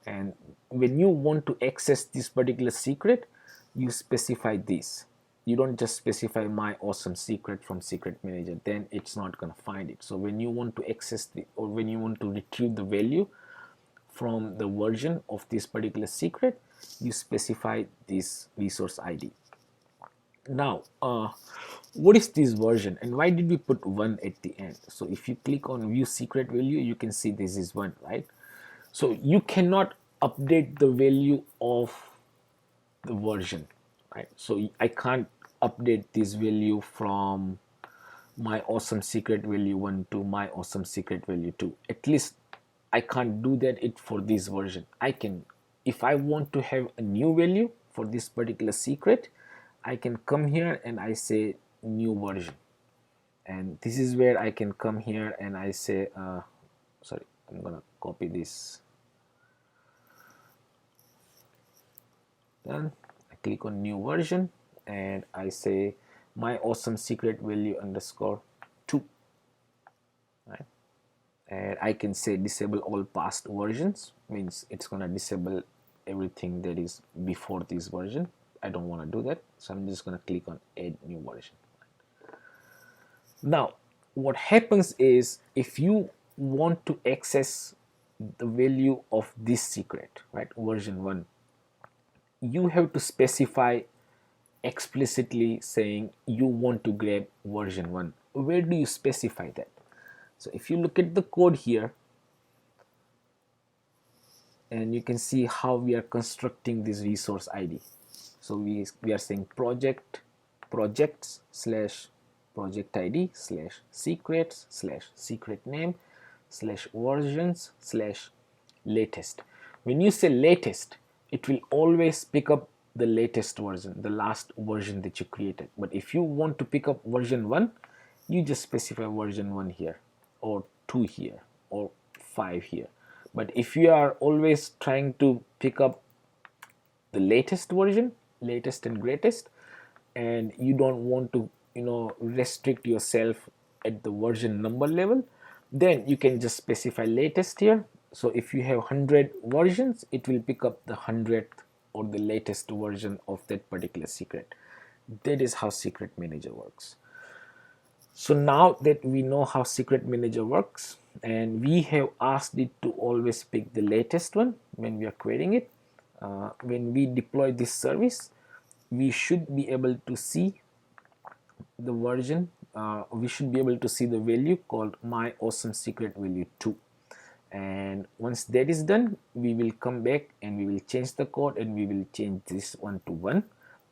And when you want to access this particular secret, you specify this. You don't just specify my awesome secret from secret manager, then it's not going to find it. So when you want to access the, or when you want to retrieve the value from the version of this particular secret, you specify this resource ID. Now what is this version and why did we put 1 at the end? So if you click on view secret value, you can see this is 1, right? So you cannot update the value of the version, right? So I can't update this value from my awesome secret value 1 to my awesome secret value 2. At least I can't do that it for this version. I can, if I want to have a new value for this particular secret, I can come here and I say new version, and this is where I can come here and I say sorry, I'm gonna copy this. Then I click on new version and I say my awesome secret value underscore 2, right? And I can say disable all past versions, means it's gonna disable everything that is before this version. I don't want to do that, so I'm just gonna click on add new version. Now what happens is if you want to access the value of this secret, right, version 1, you have to specify explicitly saying you want to grab version 1. Where do you specify that? So if you look at the code here, and you can see how we are constructing this resource ID. So we are saying projects slash project ID slash secrets slash secret name slash versions slash latest. When you say latest, it will always pick up the latest version, the last version that you created. But if you want to pick up version 1, you just specify version 1 here, or 2 here, or 5 here. But if you are always trying to pick up the latest version, latest and greatest, and you don't want to restrict yourself at the version number level, then you can just specify latest here. So if you have 100 versions, it will pick up the 100th or the latest version of that particular secret. That is how secret manager works. So now that we know how secret manager works, and we have asked it to always pick the latest one when we are querying it, when we deploy this service, we should be able to see the version, we should be able to see the value called my awesome secret value 2. And once that is done, we will come back and we will change the code, and we will change this one to 1.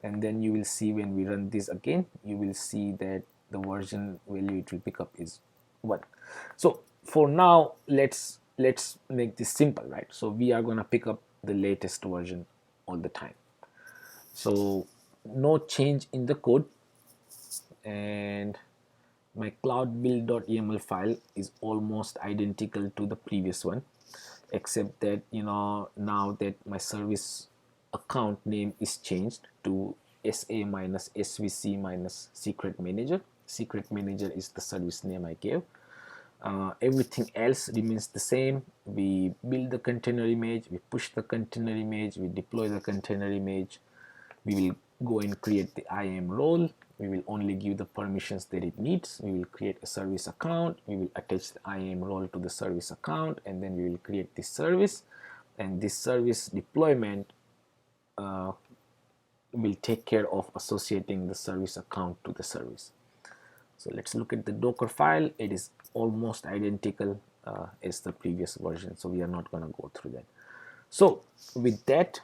And then you will see when we run this again, you will see that the version value it will pick up is 1. So for now, let's make this simple, right? So we are going to pick up the latest version all the time. So no change in the code, and my cloud build.yaml file is almost identical to the previous one, except that now that my service account name is changed to SA minus SVC minus secret manager. Secret manager is the service name I gave. Everything else remains the same. We build the container image, we push the container image, we deploy the container image, we will go and create the IAM role. We will only give the permissions that it needs. We will create a service account, we will attach the IAM role to the service account, and then we will create this service, and this service deployment will take care of associating the service account to the service. So let's look at the Docker file. It is almost identical as the previous version, so we are not going to go through that. So with that,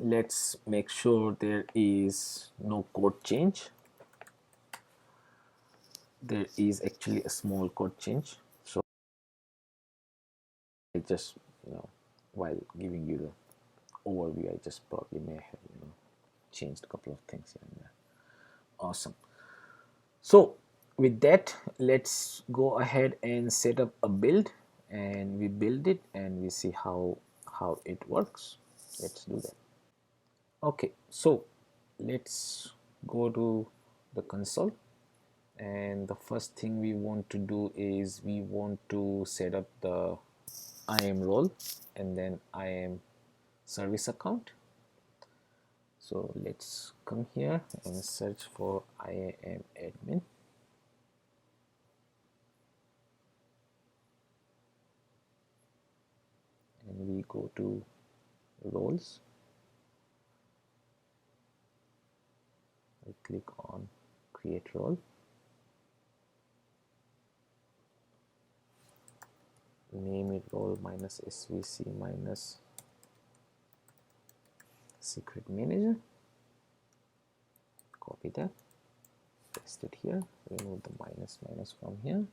let's make sure there is no code change. There is actually a small code change, so I just while giving you the overview, I just probably may have changed a couple of things here and there. Awesome. So with that, let's go ahead and set up a build, and we build it and we see how it works. Let's do that. Okay, so let's go to the console, and the first thing we want to do is we want to set up the IAM role and then IAM service account. So let's come here and search for IAM admin. And we go to roles. We click on create role. Name it role minus SVC minus secret manager. Copy that, paste it here, remove the minus from here,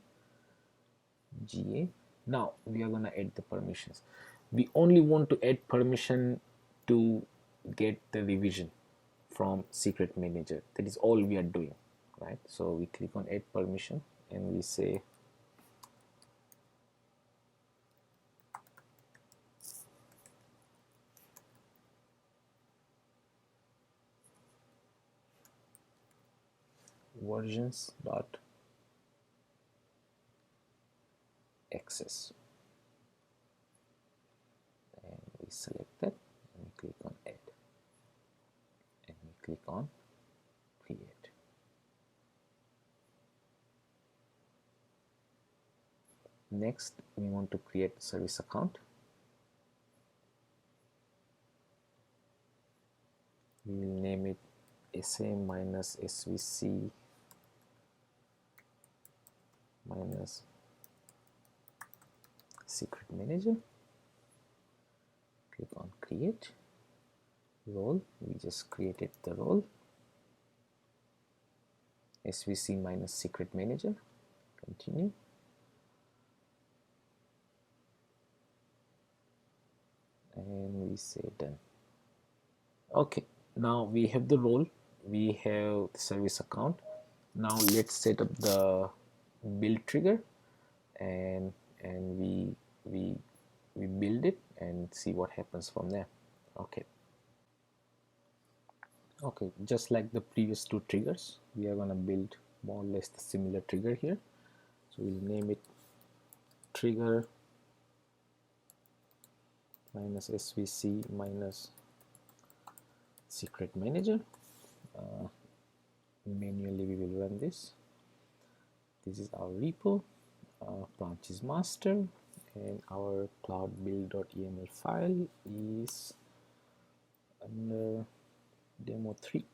GA. Now we are going to add the permissions. We only want to add permission to get the revision from secret manager. That is all we are doing, right? So we click on add permission and we say versions dot access, and we select that and we click on add and we click on create. Next, we want to create a service account. We will name it SA minus SVC minus secret manager. Click on create role. We just created the role SVC minus secret manager. Continue. And we say done. Okay, Now we have the role, we have the service account. Now let's set up the build trigger, and we we build it and see what happens from there. Okay, okay, just like the previous two triggers, we are gonna build more or less the similar trigger here. So we'll name it trigger minus svc minus secret manager. Manually we will run this. This is our repo, branch is master, and our cloud build.yml file is under demo 3.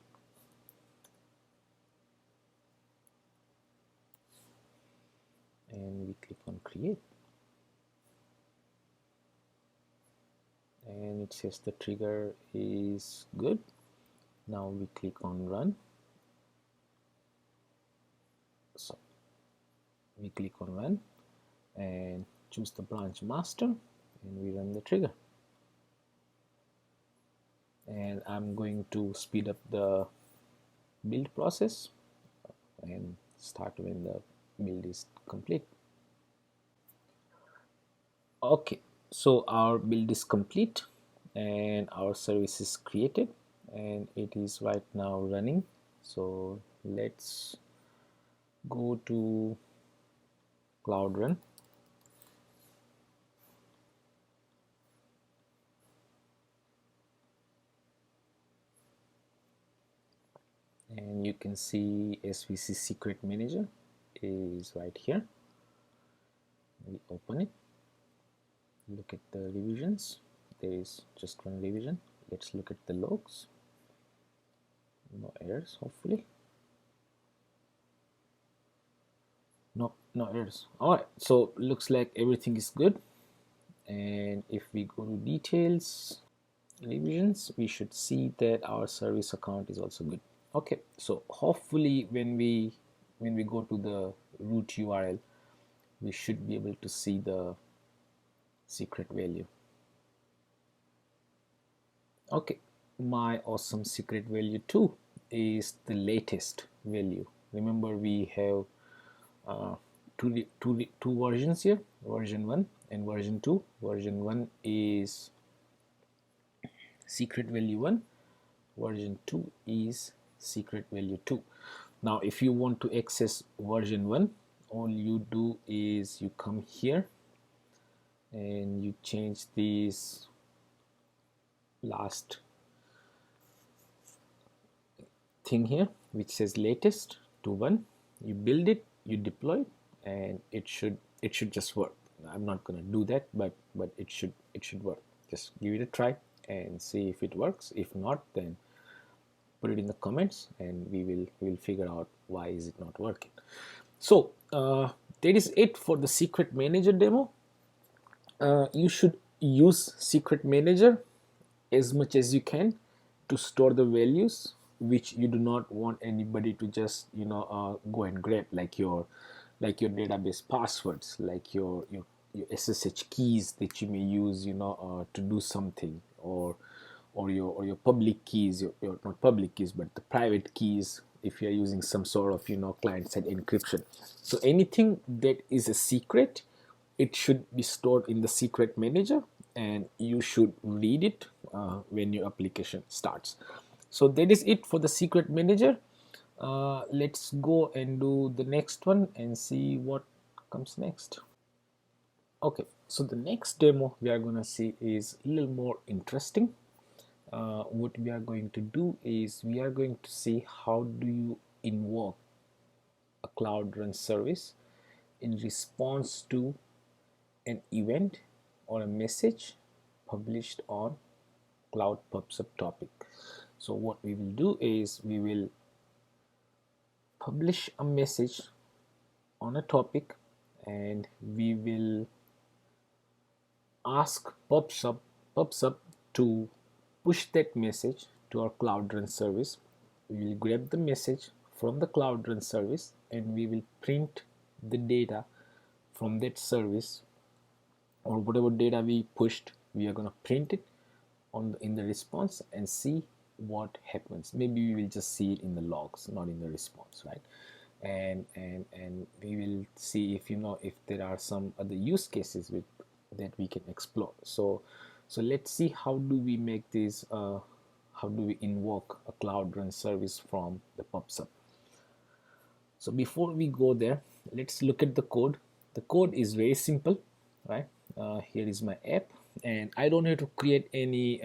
And we click on create, and it says the trigger is good. Now we click on run. So we click on run and choose the branch master, and we run the trigger. And I'm going to speed up the build process and start when the build is complete. Okay, so our build is complete and our service is created and it is right now running. So let's go to Cloud Run. And you can see SVC Secret Manager is right here. We open it, look at the revisions. There is just one revision. Let's look at the logs. No errors, hopefully. No errors. All right, so looks like everything is good. And if we go to details, revisions, we should see that our service account is also good. Okay, so hopefully when we go to the root URL, we should be able to see the secret value. Okay, my awesome secret value 2 is the latest value. Remember, we have two versions here, version 1 and version 2. Version 1 is secret value 1, version 2 is secret value 2. Now if you want to access version 1, all you do is you come here and you change this last thing here which says latest to 1. You build it, you deploy it, and it should just work. I'm not gonna do that, but it should work. Just give it a try and see if it works. If not, then put it in the comments and we will figure out why is it not working. So that is it for the secret manager demo. You should use secret manager as much as you can to store the values which you do not want anybody to just go and grab, like your database passwords, like your SSH keys that you may use to do something, or your public keys, your not public keys but the private keys if you are using some sort of client-side encryption. So anything that is a secret, it should be stored in the secret manager and you should read it when your application starts. So that is it for the secret manager. Let's go and do the next one and see what comes next. Okay, so the next demo we are going to see is a little more interesting. What we are going to do is we are going to see how do you invoke a Cloud Run service in response to an event or a message published on Cloud PubSub topic. So what we will do is we will publish a message on a topic and we will ask PubSub to push that message to our Cloud Run service. We will grab the message from the Cloud Run service and we will print the data from that service, or whatever data we pushed, we are going to print it in the response and see what happens. Maybe we will just see it in the logs, not in the response, right? And we will see if if there are some other use cases that we can explore. So let's see how do we make this how do we invoke a Cloud Run service from the PubSub. So before we go there, let's look at the code. The code is very simple, right? Here is my app, and I don't have to create any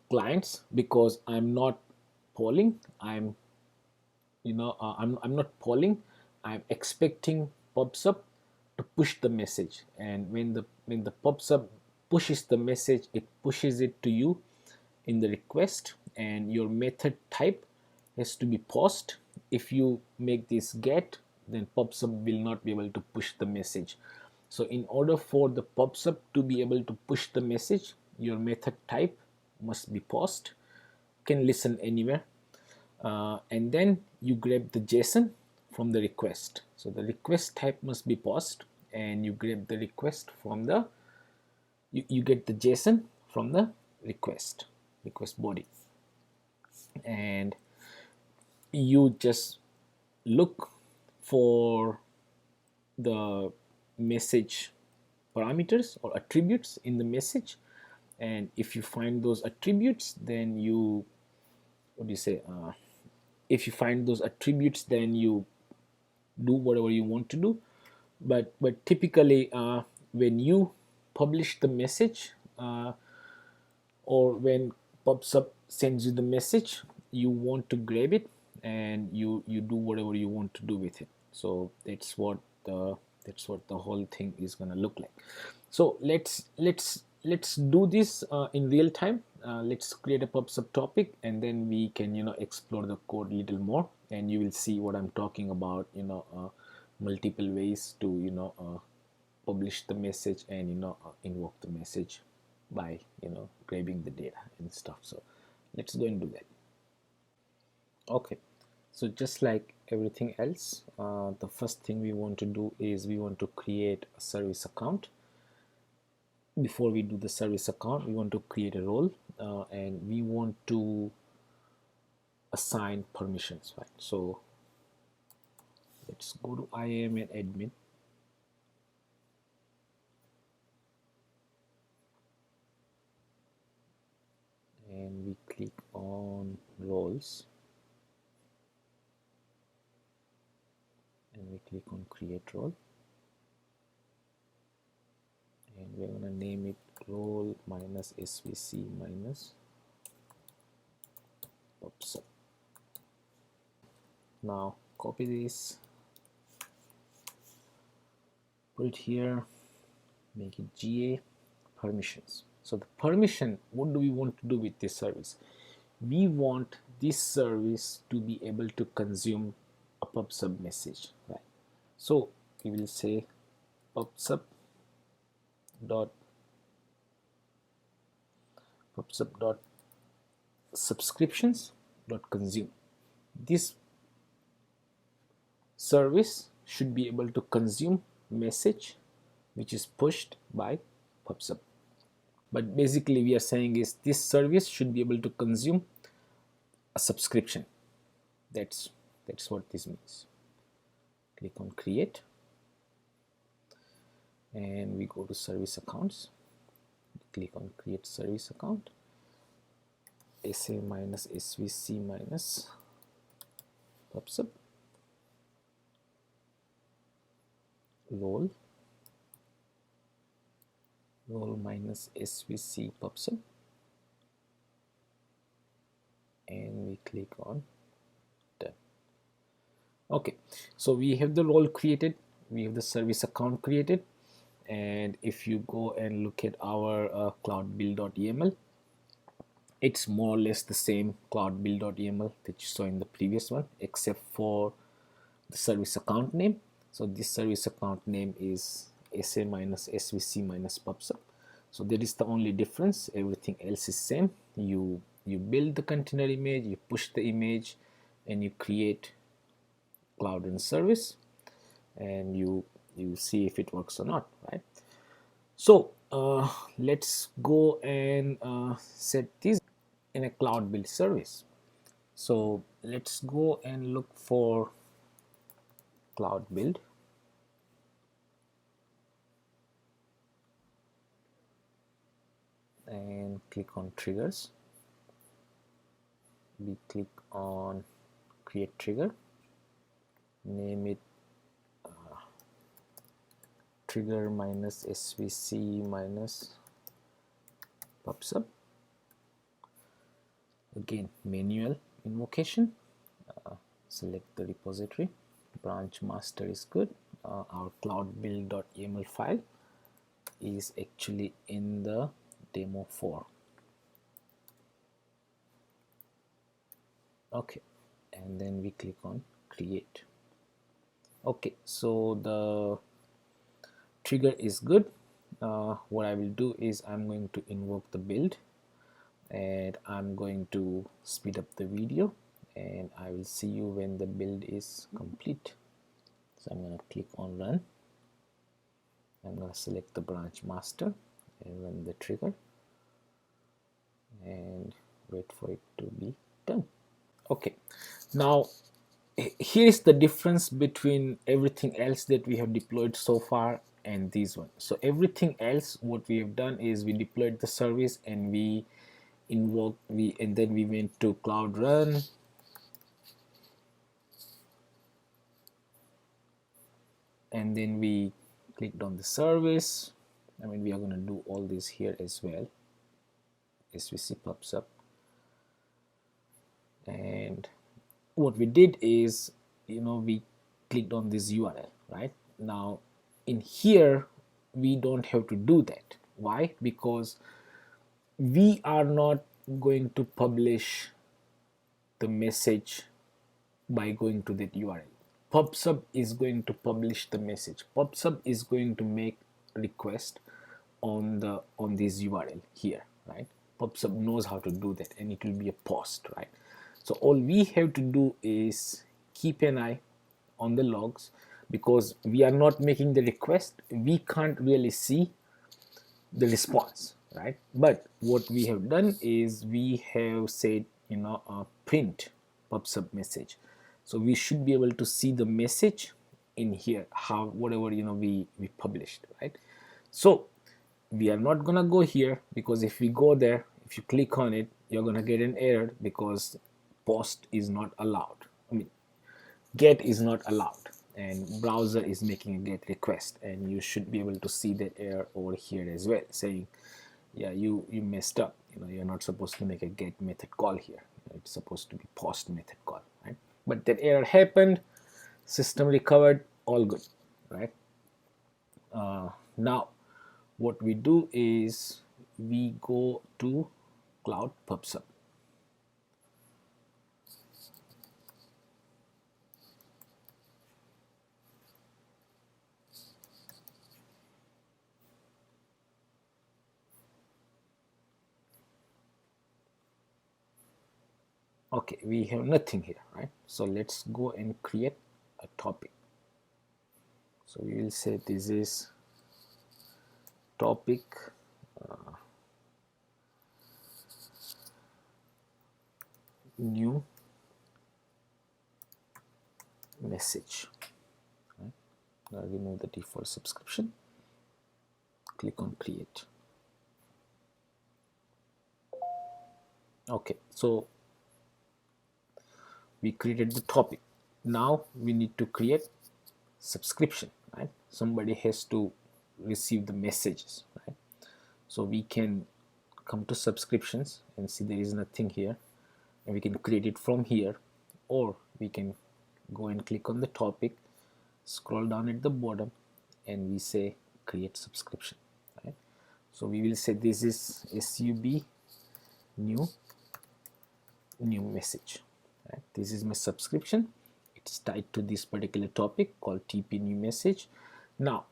clients because I'm not polling. I'm not polling. I'm expecting PubSub to push the message, and when the PubSub pushes the message, it pushes it to you in the request, and your method type has to be paused. If you make this get, then PubSub will not be able to push the message. So in order for the PubSub to be able to push the message, your method type must be paused, can listen anywhere, and then you grab the JSON from the request. So the request type must be paused, and you grab the request from the you get the JSON from the request body, and you just look for the message parameters or attributes in the message, and if you find those attributes, then you if you find those attributes, then you do whatever you want to do. But typically when you publish the message, or when PubSub sends you the message, you want to grab it and you do whatever you want to do with it. So that's what the whole thing is gonna look like. So let's do this in real time. Let's create a PubSub topic, and then we can explore the code a little more, and you will see what I'm talking about. Multiple ways to publish the message and invoke the message by grabbing the data and stuff. So let's go and do that. Okay, so just like everything else, the first thing we want to do is we want to create a service account. Before we do the service account, we want to create a role, and we want to assign permissions, right? So let's go to IAM and admin, and we click on roles, and we click on create role, and we're going to name it role minus svc minus PubSub. Now copy this, put it here, make it GA permissions. So the permission, what do we want to do with this service? We want this service to be able to consume a PubSub message, right? So we will say PubSub dot subscriptions dot consume. This service should be able to consume message which is pushed by PubSub. But basically we are saying is this service should be able to consume a subscription. That's what this means. Click on create, and we go to service accounts, click on create service account, SA minus SVC minus PubSub, role minus SVC PubSub, and we click on done. Okay, so we have the role created, we have the service account created, and if you go and look at our cloud build.yaml, it's more or less the same cloud build.yaml that you saw in the previous one, except for the service account name. So this service account name is SA minus SVC minus PubSub. So that is the only difference. Everything else is same. You build the container image, you push the image, and you create Cloud Run service, and you see if it works or not, right? So let's go and set this in a cloud build service. So let's go and look for cloud build. And click on triggers. We click on create trigger, name it trigger minus svc minus pubsub. Again, manual invocation. Select the repository. Branch master is good. Our cloud build.yaml file is actually in the demo 4. Okay, and then we click on create. Okay, so the trigger is good. What I will do is I'm going to invoke the build, and I'm going to speed up the video, and I will see you when the build is complete. So I'm going to click on run. I'm going to select the branch master and run the trigger and wait for it to be done. Okay, now here is the difference between everything else that we have deployed so far and this one. So everything else, what we have done is we deployed the service and we invoked, and then we went to cloud run, and then we clicked on the service. I mean, we are going to do all this here as well. SVC pops up, and what we did is, we clicked on this URL. Right now in here we don't have to do that. Why? Because we are not going to publish the message by going to that URL. PubSub is going to publish the message. PubSub is going to make request on this URL here, right? PubSub knows how to do that, and it will be a post, right? So all we have to do is keep an eye on the logs, because we are not making the request. We can't really see the response, right? But what we have done is we have said, print PubSub message. So we should be able to see the message in here, how whatever we published, right? So we are not gonna go here, because if we go there, if you click on it, you're gonna get an error because post is not allowed. I mean, get is not allowed, and browser is making a get request, and you should be able to see that error over here as well, saying, yeah, you messed up. You're not supposed to make a get method call here. It's supposed to be post method call, right? But that error happened, system recovered, all good, right? Now what we do is we go to cloud PubSub. Okay, we have nothing here, right? So let's go and create a topic. So we will say this is topic new message, right? Now remove the default subscription, click on create. Okay, so we created the topic. Now we need to create subscription, right? Somebody has to receive the messages, right? So we can come to subscriptions and see there is nothing here, and we can create it from here, or we can go and click on the topic, scroll down at the bottom, and we say create subscription, right? So we will say this is sub new message, right? This is my subscription. It's tied to this particular topic called TP new message. Now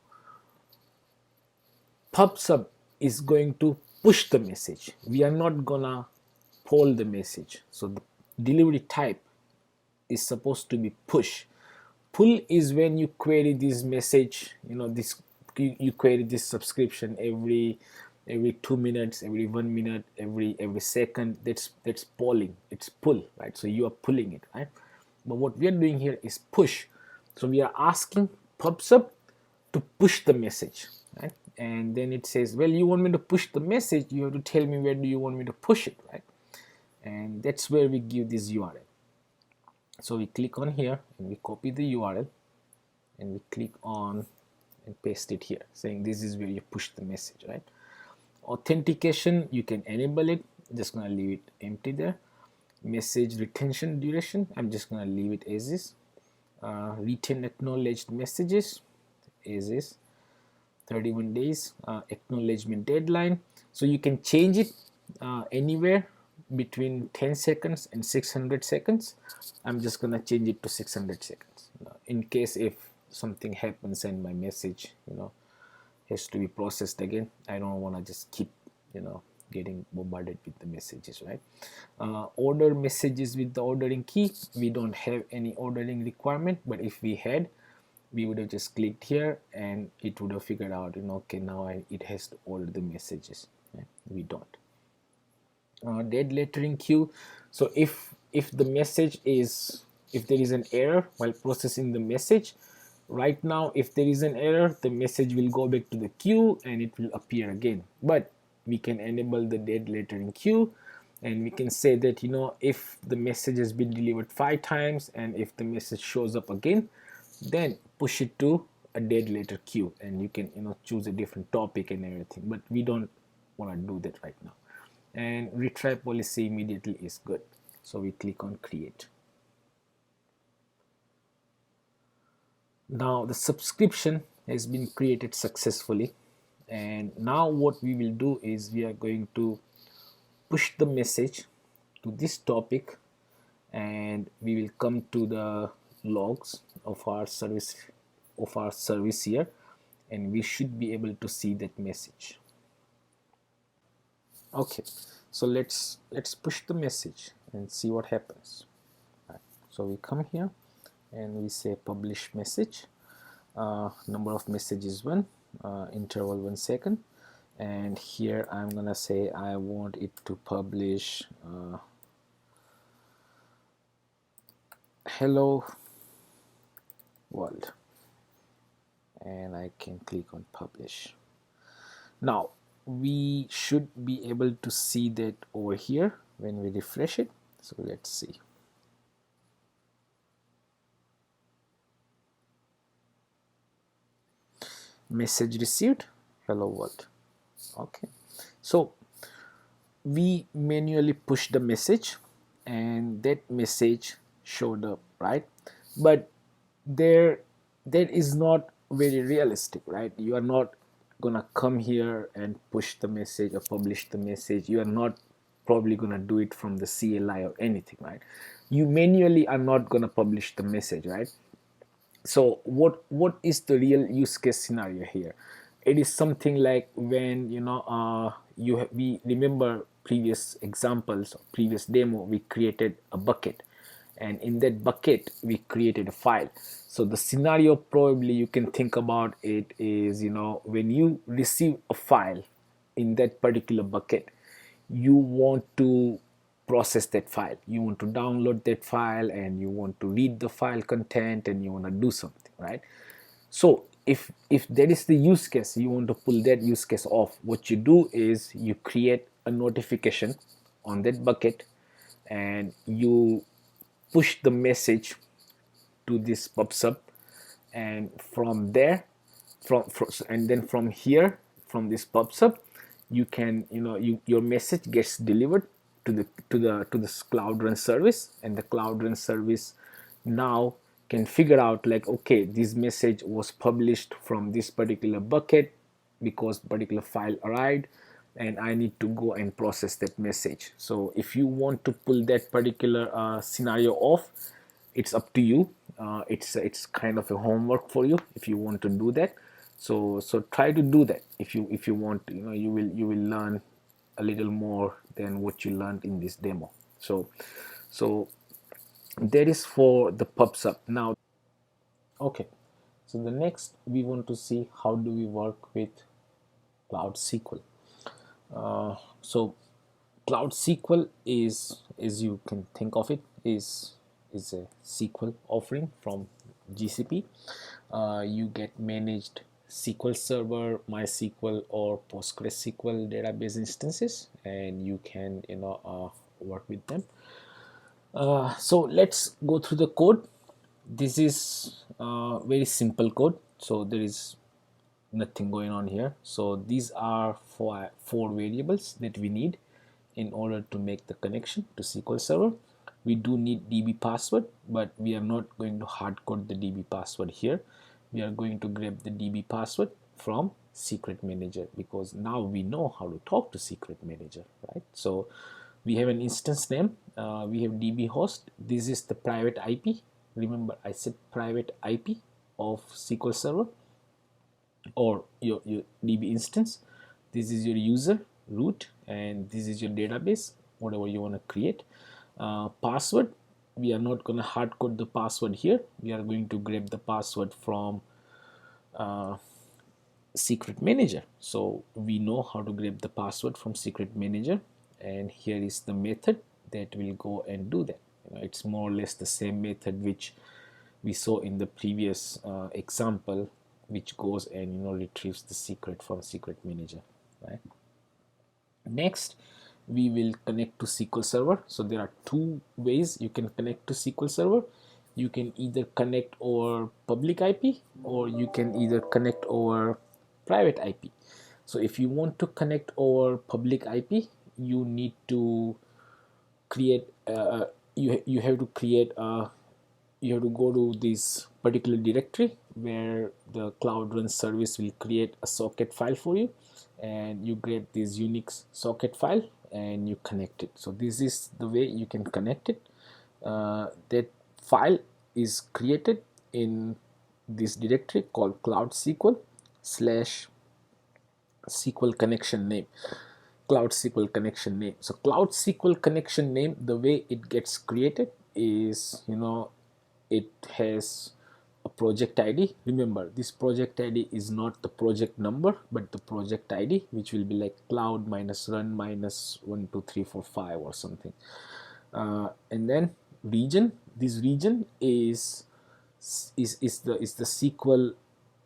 PubSub is going to push the message. We are not gonna poll the message. So the delivery type is supposed to be push. Pull is when you query this message, this you query this subscription every 2 minutes, every 1 minute, every second. That's polling, it's pull, right? So you are pulling it, right? But what we are doing here is push. So we are asking PubSub to push the message, right? And then it says, well, you want me to push the message, you have to tell me where do you want me to push it, right? And that's where we give this URL. So we click on here and we copy the URL and we click on and paste it here, saying this is where you push the message, right? Authentication, you can enable it. Just gonna leave it empty there. Message retention duration, I'm just gonna leave it as is. Retain acknowledged messages as is. 31 days. Acknowledgement deadline, so you can change it anywhere between 10 seconds and 600 seconds. I'm just gonna change it to 600 seconds in case if something happens and my message has to be processed again. I don't want to just keep getting bombarded with the messages, right? Order messages with the ordering key, we don't have any ordering requirement, but if we had, we would have just clicked here and it would have figured out, okay, now it has to order the messages, right? We don't. Dead lettering queue, so if the message is, if there is an error while processing the message, right now if there is an error, the message will go back to the queue and it will appear again. But we can enable the dead lettering queue and we can say that if the message has been delivered 5 times and if the message shows up again, then push it to a dead letter queue and you can choose a different topic and everything, but we don't want to do that right now. And retry policy immediately is good, so we click on create. Now the subscription has been created successfully, and now what we will do is we are going to push the message to this topic and we will come to the logs of our service here and we should be able to see that message. Okay, so let's push the message and see what happens. Right. So we come here and we say publish message, number of messages 1, interval 1 second, and here I'm gonna say I want it to publish hello world, and I can click on publish. Now we should be able to see that over here when we refresh it. So let's see. Message received, hello world. Okay, so we manually push the message and that message showed up, right? But that is not very realistic, right? You are not gonna come here and push the message or publish the message. You are not probably gonna do it from the CLI or anything, right? You manually are not gonna publish the message, right? So what is the real use case scenario here? It is something like when we remember previous examples, previous demo, we created a bucket and in that bucket we created a file. So the scenario probably you can think about it is when you receive a file in that particular bucket, you want to process that file, you want to download that file and you want to read the file content and you want to do something, right? So if that is the use case, you want to pull that use case off, what you do is you create a notification on that bucket and you push the message to this PubSub, and from there and then from here, from this PubSub, you can your message gets delivered to the Cloud Run service, and the Cloud Run service now can figure out like, okay, this message was published from this particular bucket because particular file arrived and I need to go and process that message. So if you want to pull that particular scenario off, it's up to you. It's kind of a homework for you if you want to do that. So try to do that if you want. You will learn a little more than what you learned in this demo. So that is for the PubSub. Now, okay, So the next we want to see how do we work with Cloud SQL. So Cloud SQL is, as you can think of it, is a SQL offering from GCP. You get managed SQL Server, MySQL, or PostgreSQL database instances, and you can work with them. So let's go through the code. This is very simple code, so there is nothing going on here. So these are four variables that we need in order to make the connection to SQL Server. We do need DB password, but we are not going to hard code the DB password here. We are going to grab the DB password from Secret Manager, because now we know how to talk to Secret Manager, right? So we have an instance name, we have DB host. This is the private IP. Remember, I said private IP of SQL Server or your DB instance. This is your user root, and this is your database, whatever you want to create. Password, we are not going to hard code the password here. We are going to grab the password from Secret Manager. So we know how to grab the password from Secret Manager, and here is the method that will go and do that. It's more or less the same method which we saw in the previous example, which goes and retrieves the secret from Secret Manager, right? Next, we will connect to SQL Server. So there are two ways you can connect to SQL Server. You can either connect over public IP, or you can either connect over private IP. So if you want to connect over public IP, you need to create you have to create a you have to go to this particular directory where the Cloud Run service will create a socket file for you, and you get this Unix socket file and you connect it. So this is the way you can connect it. That file is created in this directory called Cloud SQL slash SQL connection name. Cloud SQL connection name. So Cloud SQL connection name, the way it gets created is, it has a project ID. Remember, this project ID is not the project number, but the project ID, which will be like cloud minus run minus 12345 or something. And then region. This region is the SQL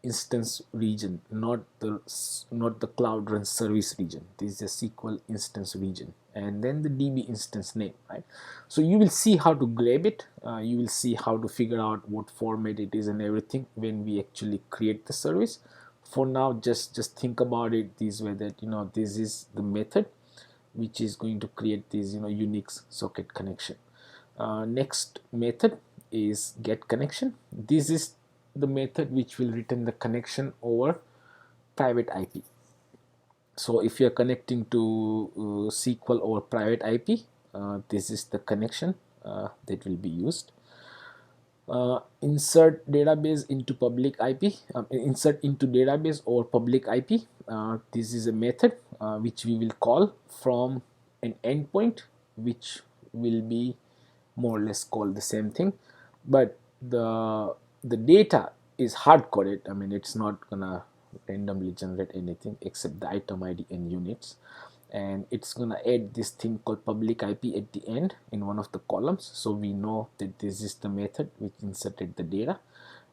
instance region, not the Cloud Run service region. This is a SQL instance region, and then the DB instance name, right? So you will see how to grab it. You will see how to figure out what format it is and everything when we actually create the service. For now, just think about it this way, that this is the method which is going to create this Unix socket connection. Next method is get connection. This is the method which will return the connection over private IP. So if you are connecting to SQL over private IP, this is the connection that will be used. Insert database into public IP, insert into database or public IP. This is a method which we will call from an endpoint, which will be more or less called the same thing, but the data is hard coded. I mean, it's not gonna randomly generate anything except the item ID and units, and it's gonna add this thing called public IP at the end in one of the columns, so we know that this is the method which inserted the data.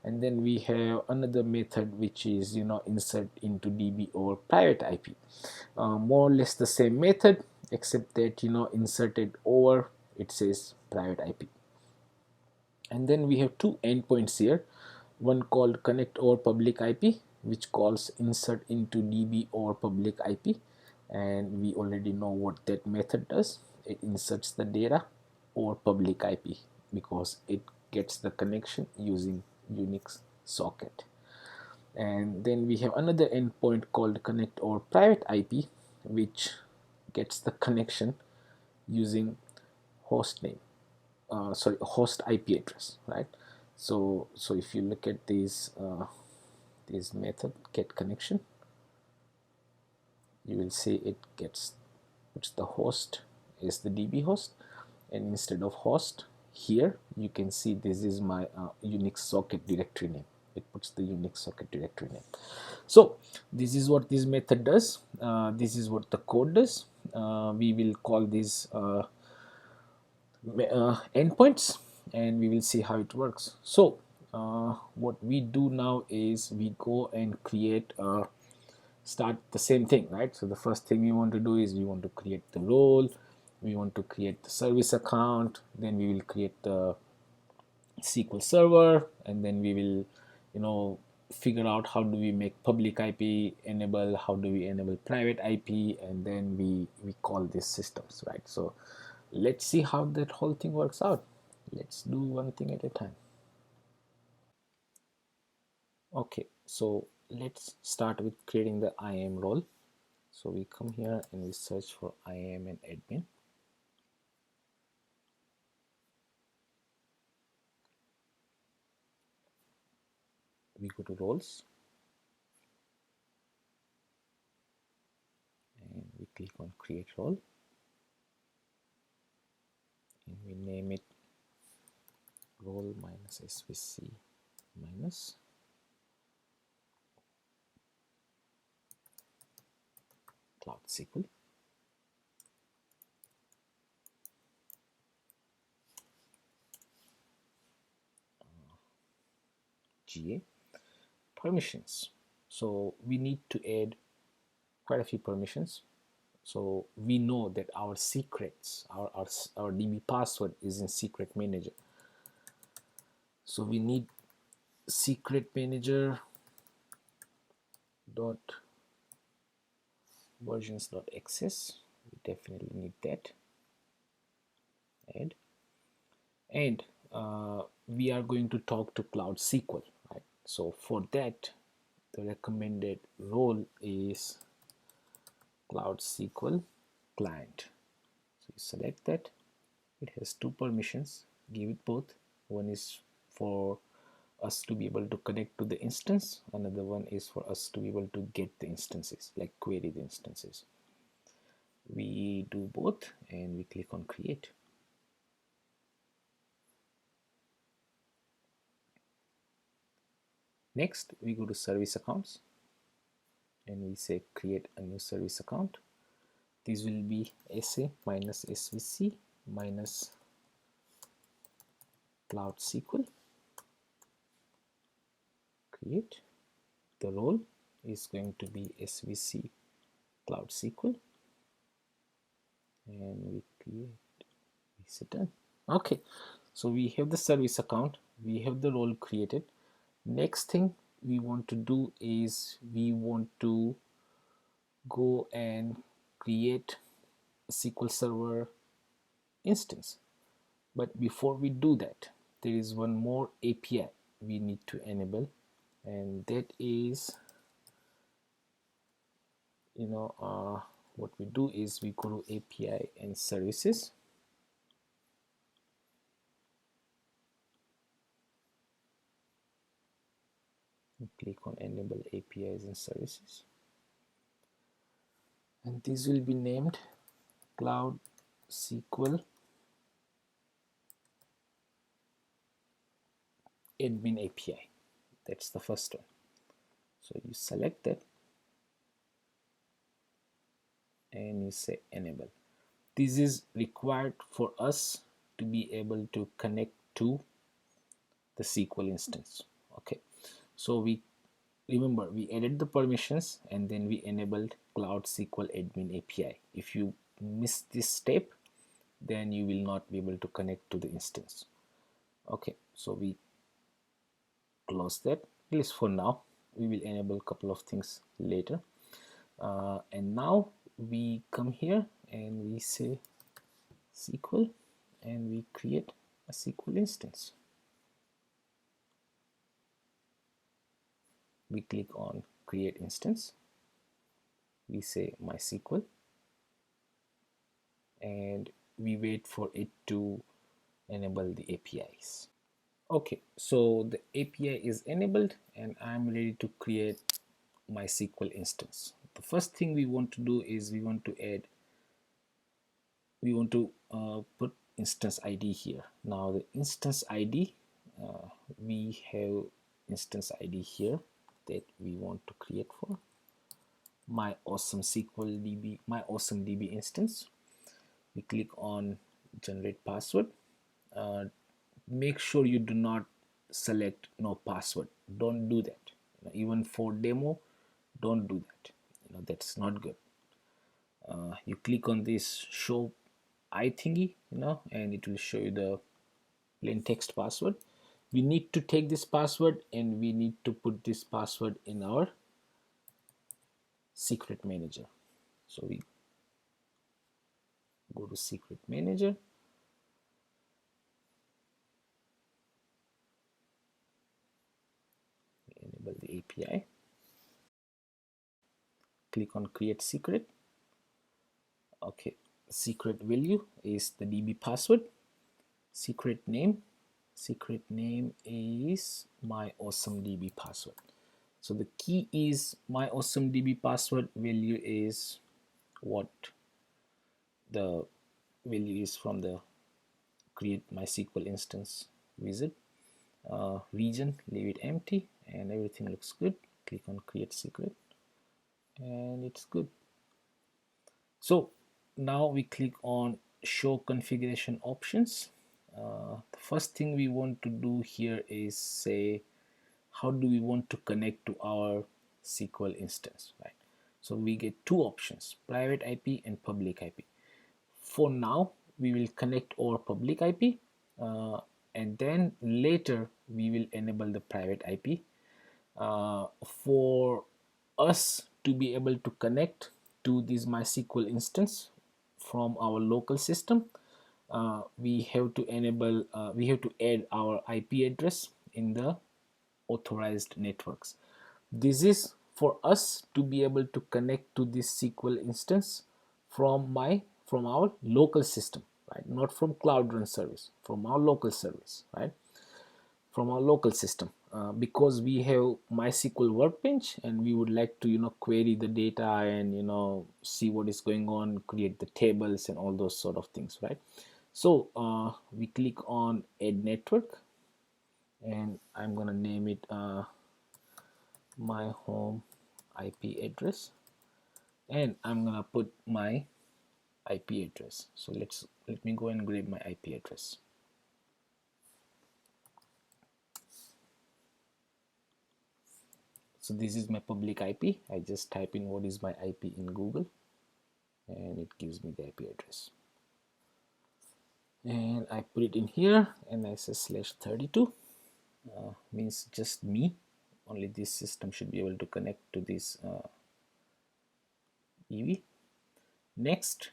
And then we have another method which is insert into DB over private IP. More or less the same method, except that inserted over, it says private IP. And then we have two endpoints here, one called connect over public IP, which calls insert into DB over public IP, and we already know what that method does. It inserts the data over public IP because it gets the connection using Unix socket. And then we have another endpoint called connect over private IP, which gets the connection using host name, host IP address, right? So if you look at this method get connection, you will see it puts the host is the DB host, and instead of host here you can see this is my Unix socket directory name. it puts the Unix socket directory name. So this is what this method does. This is what the code does. We will call these endpoints, and we will see how it works. So what we do now is we go and create start the same thing, right? So the first thing we want to do is we want to create the role, we want to create the service account, then we will create the Sql Server, and then we will, figure out how do we make public IP enable, how do we enable private IP, and then we call these systems, right? So let's see how that whole thing works out. Let's do one thing at a time. Okay, so let's start with creating the IAM role. So we come here and we search for IAM and admin. We go to roles and we click on create role, and we name it role minus svc minus cloud SQL. GA permissions. So we need to add quite a few permissions. So we know that our secrets, our DB password is in secret manager. So we need secret manager dot versions dot access. We definitely need that. And we are going to talk to Cloud SQL, right? So for that, the recommended role is Cloud SQL client. So you select that. It has two permissions. Give it both. One is for us to be able to connect to the instance. Another one is for us to be able to get the instances, like query the instances. We do both and we click on create. Next, we go to service accounts and we say create a new service account. This will be SA minus SVC minus Cloud SQL. Create. The role is going to be SVC Cloud SQL, and we create. We say done. Okay, so we have the service account, we have the role created. Next thing we want to do is we want to go and create a SQL Server instance. But before we do that, there is one more API we need to enable, and that is, what we do is we go to API and services. We click on enable APIs and services, and this will be named Cloud SQL admin API. That's the first one. So you select that and you say enable. This is required for us to be able to connect to the SQL instance. Okay, so we remember we added the permissions and then we enabled Cloud SQL admin API. If you miss this step, then you will not be able to connect to the instance. Okay, so we close that, at least for now. We will enable a couple of things later. And now we come here and we say SQL and we create a SQL instance. We click on create instance. We say MySQL and we wait for it to enable the APIs. Okay, so the API is enabled and I'm ready to create my SQL instance. The first thing we want to do is we want to put instance ID here. Now the instance ID, we have instance ID here that we want to create for my awesome SQL DB, my awesome DB instance. We click on generate password. Make sure you do not select no password. Don't do that. Even for demo, don't do that. That's not good. You click on this show I thingy, and it will show you the plain text password. We need to take this password and we need to put this password in our secret manager. So we go to secret manager, we enable the API, click on create secret. Okay, secret value is the DB password. Secret name is my awesome DB password. So the key is my awesome DB password. Value is what the value is from the create my SQL instance wizard. Region, leave it empty, and everything looks good. Click on create secret and it's good. So now we click on show configuration options. The first thing we want to do here is say how do we want to connect to our SQL instance, right? So we get two options, private IP and public IP. For now we will connect our public IP, and then later we will enable the private IP. For us to be able to connect to this MySQL instance from our local system, we have to enable, we have to add our IP address in the authorized networks. This is for us to be able to connect to this SQL instance from our local system, right? Not from Cloud Run service, from our local service, right? From our local system, because we have MySQL workbench and we would like to query the data and see what is going on, create the tables and all those sort of things, right? So we click on add network and I'm gonna name it my home IP address, and I'm gonna put my IP address. So let me go and grab my IP address. So this is my public IP. I just type in what is my IP in Google and it gives me the IP address. And I put it in here and I say /32, means just me. Only this system should be able to connect to this EV. Next,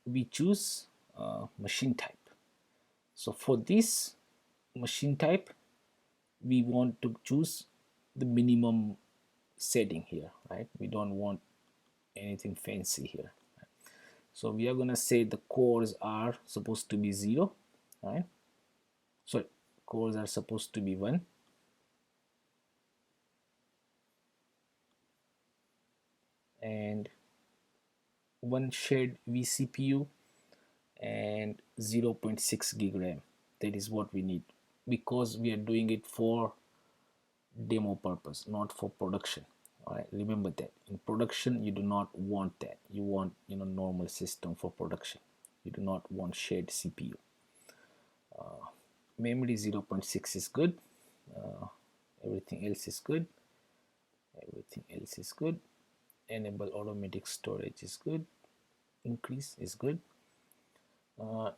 we choose machine type. So for this machine type, we want to choose the minimum setting here, right? We don't want anything fancy here. So we are gonna say the cores are supposed to be 0, right? Sorry, cores are supposed to be 1. And 1 shared vCPU and 0.6 gig RAM. That is what we need, because we are doing it for demo purpose, not for production. All right, remember that in production you do not want that. You want normal system for production. You do not want shared CPU. Memory 0.6 is good. Everything else is good. Everything else is good. Enable automatic storage is good. Increase is good.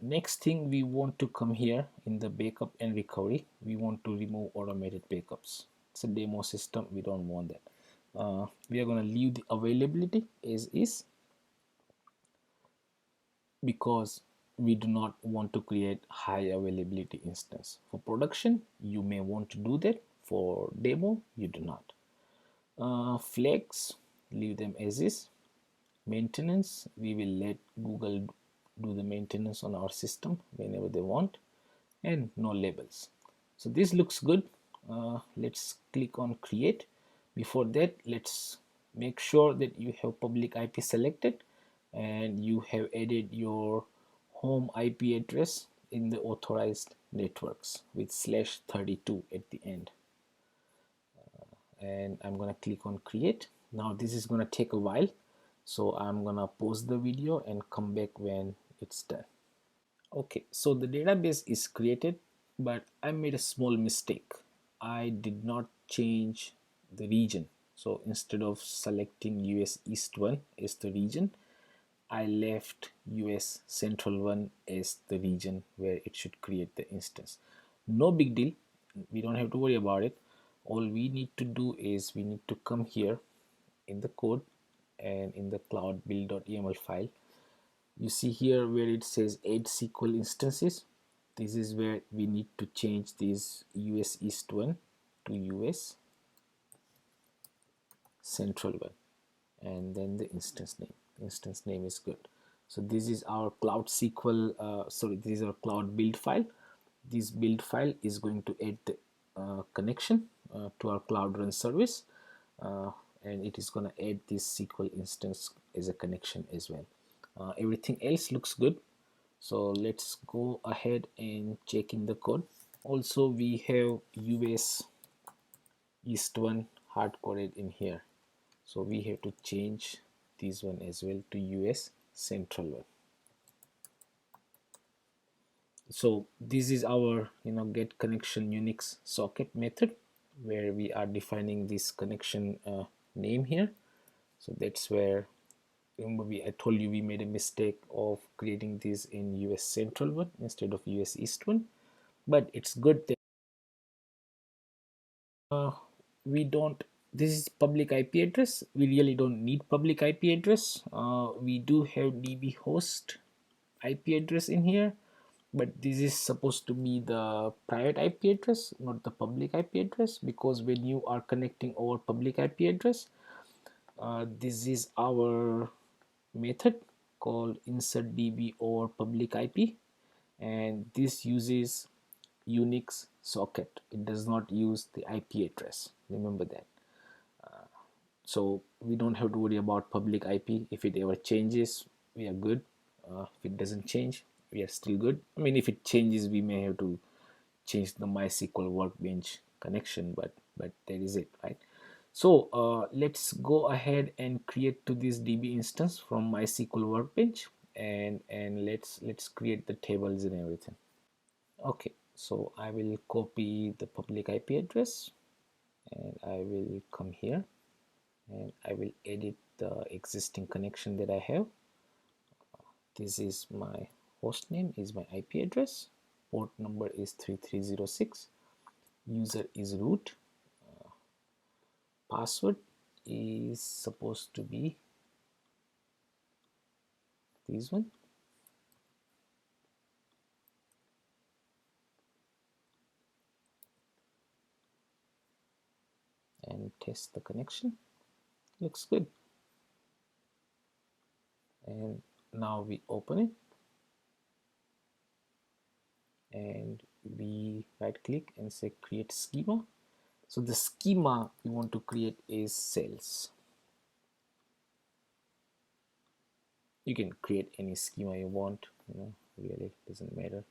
Next thing, we want to come here in the backup and recovery. We want to remove automated backups. It's a demo system, we don't want that. We are going to leave the availability as is, because we do not want to create high availability instance. For production you may want to do that, for demo you do not. Flags, leave them as is. Maintenance, we will let Google do the maintenance on our system whenever they want, and no labels. So this looks good. Let's click on create. Before that, let's make sure that you have public IP selected and you have added your home IP address in the authorized networks with /32 at the end. and I'm gonna click on create. Now this is gonna take a while, so I'm gonna pause the video and come back when it's done. Okay, so the database is created, but I made a small mistake. I did not change the region. So instead of selecting US East 1 as the region, I left US Central 1 as the region where it should create the instance. No big deal. We don't have to worry about it. All we need to do is we need to come here in the code and in the cloud build.yaml file. You see here where it says add SQL instances. This is where we need to change this US East 1 to US Central 1, and then the instance name. Instance name is good. So this is our cloud SQL, this is our cloud build file. This build file is going to add the connection to our cloud run service, and it is going to add this SQL instance as a connection as well. Everything else looks good, so let's go ahead and check in the code. Also, we have US East 1 hard coded in here, so we have to change this one as well to US Central 1. So this is our get connection Unix socket method, where we are defining this connection name here. So that's where, remember, I told you we made a mistake of creating this in US Central 1 instead of US East 1, but it's good that we don't, this is public IP address. We really don't need public IP address. We do have DB host IP address in here, but this is supposed to be the private IP address, not the public IP address, because when you are connecting over public IP address, this is our method called insert DB over public IP, and this uses Unix socket. It does not use the IP address, remember that. So we don't have to worry about public IP. If it ever changes, we are good. If it doesn't change, we are still good. I mean, if it changes, we may have to change the MySQL workbench connection, but that is it, right? So let's go ahead and create to this DB instance from MySQL workbench, and let's create the tables and everything. Okay, so I will copy the public IP address, and I will come here and I will edit the existing connection that I have. This is my host name, is my IP address, port number is 3306, user is root, password is supposed to be this one, and test the connection. Looks good. And now we open it and we right click and say create schema. So the schema we want to create is cells. You can create any schema you want, really doesn't matter.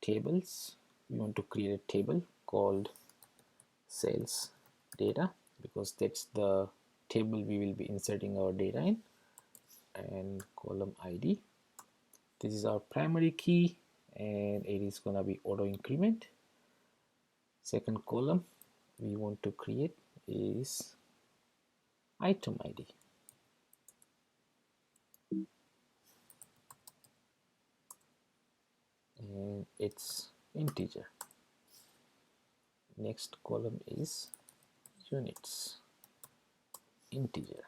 Tables, we want to create a table called sales data, because that's the table we will be inserting our data in. And column ID, this is our primary key and it is gonna be auto increment. Second column we want to create is item ID, and it's integer. Next column is units, integer.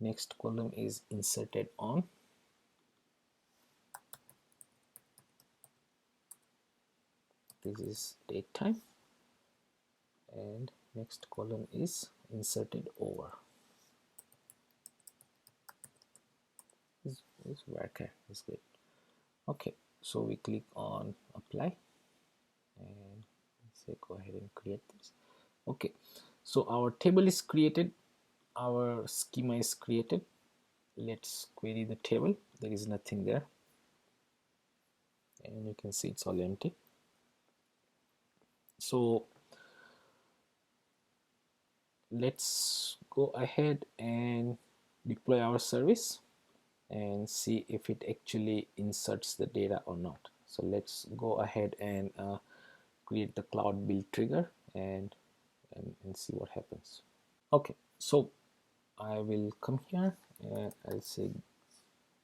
Next column is inserted on. This is date time, and next column is inserted over. This worker is good. Okay, so we click on apply and say go ahead and create this. Okay, so our table is created, our schema is created. Let's query the table. There is nothing there, and you can see it's all empty. So let's go ahead and deploy our service and see if it actually inserts the data or not. So let's go ahead and create the cloud build trigger and see what happens. Okay, so I will come here and I'll say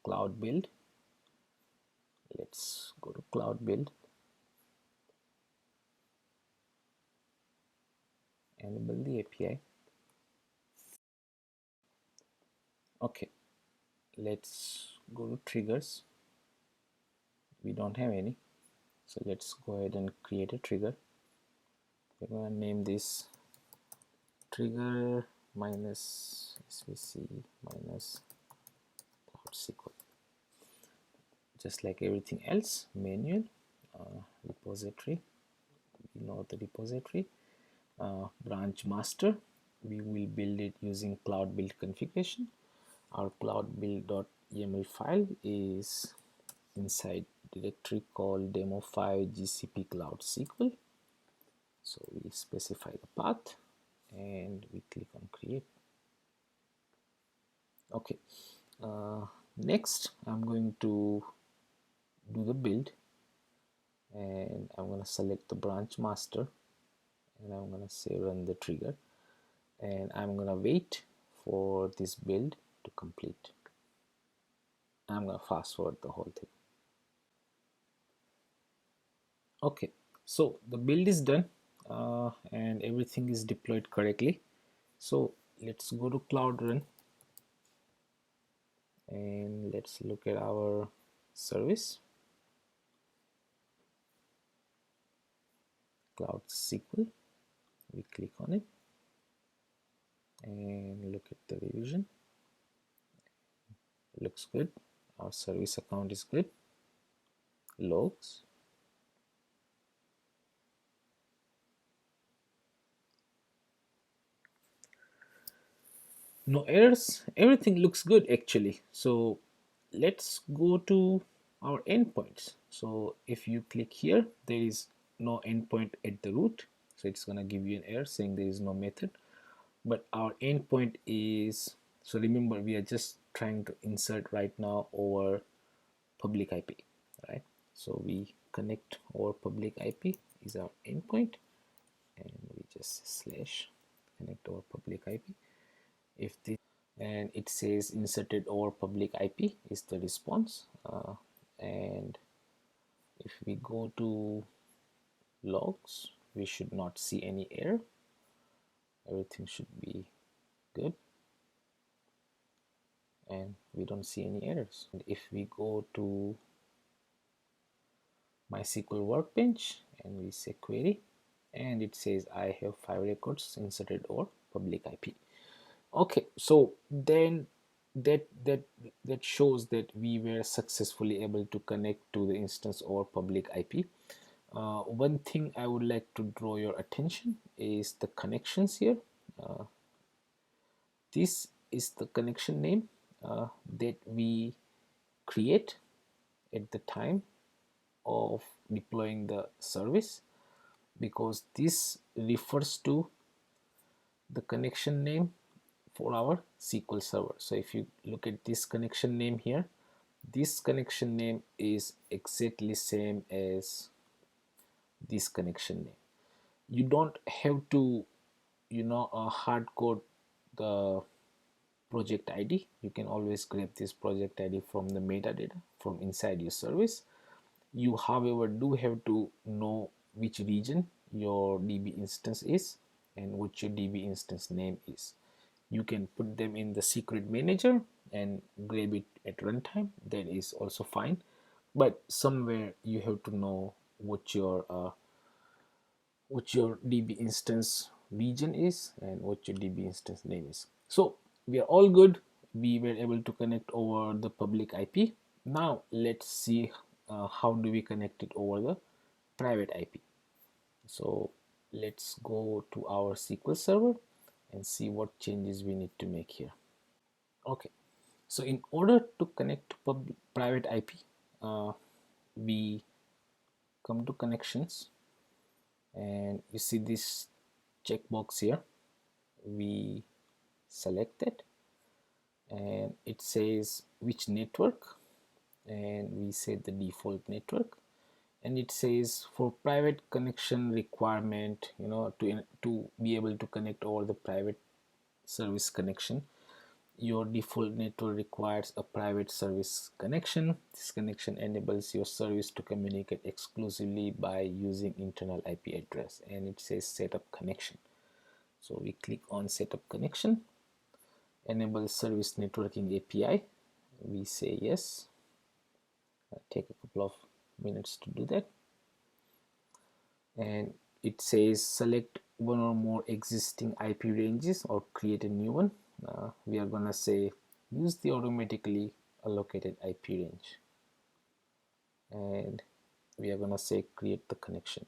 cloud build. Let's go to cloud build, enable the API. Okay, let's go to triggers. We don't have any, so let's go ahead and create a trigger. We're going to name this trigger minus svc minus cloud SQL. Just like everything else, manual, repository, we know the repository, branch master, we will build it using cloud build configuration. Our cloud build.yaml file is inside directory called demo5 GCP cloud SQL. So we specify the path and we click on create. Okay, next I'm going to do the build, and I'm going to select the branch master and I'm going to say run the trigger, and I'm going to wait for this build to complete. I'm going to fast forward the whole thing. Okay, so the build is done and everything is deployed correctly. So let's go to cloud run and let's look at our service, cloud SQL. We click on it and look at the revision. Looks good. Our service account is good. Logs, no errors, everything looks good actually. So let's go to our endpoints. So if you click here, there is no endpoint at the root, so it's going to give you an error saying there is no method. But our endpoint is, so remember we are just trying to insert right now over public IP, right? So we connect over public IP is our endpoint, and we just slash connect over public IP. If this, and it says inserted over public IP is the response, and if we go to logs, we should not see any error. Everything should be good and we don't see any errors. And if we go to MySQL workbench and we say query, and it says I have 5 records inserted over public IP. Okay, so then that shows that we were successfully able to connect to the instance over public IP. One thing I would like to draw your attention is the connections here. This is the connection name that we create at the time of deploying the service, because this refers to the connection name for our SQL Server. So if you look at this connection name here, this connection name is exactly same as this connection name. You don't have to, hard code the project ID. You can always grab this project ID from the metadata from inside your service. You, however, do have to know which region your DB instance is and what your DB instance name is. You can put them in the secret manager and grab it at runtime. That is also fine, but somewhere you have to know what your DB instance region is and what your DB instance name is. So we are all good. We were able to connect over the public IP. Now let's see how do we connect it over the private IP. So let's go to our SQL Server and see what changes we need to make here. Okay, so in order to connect to private IP, we come to connections and you see this checkbox here we select it, and it says which network, and we set the default network, and it says for private connection requirement, to be able to connect over the private service connection, your default network requires a private service connection. This connection enables your service to communicate exclusively by using internal IP address, and it says setup connection. So we click on setup connection, enable service networking API. We say yes. Take a couple of minutes to do that, and it says select one or more existing IP ranges or create a new one. We are gonna say use the automatically allocated IP range, and we are gonna say create the connection.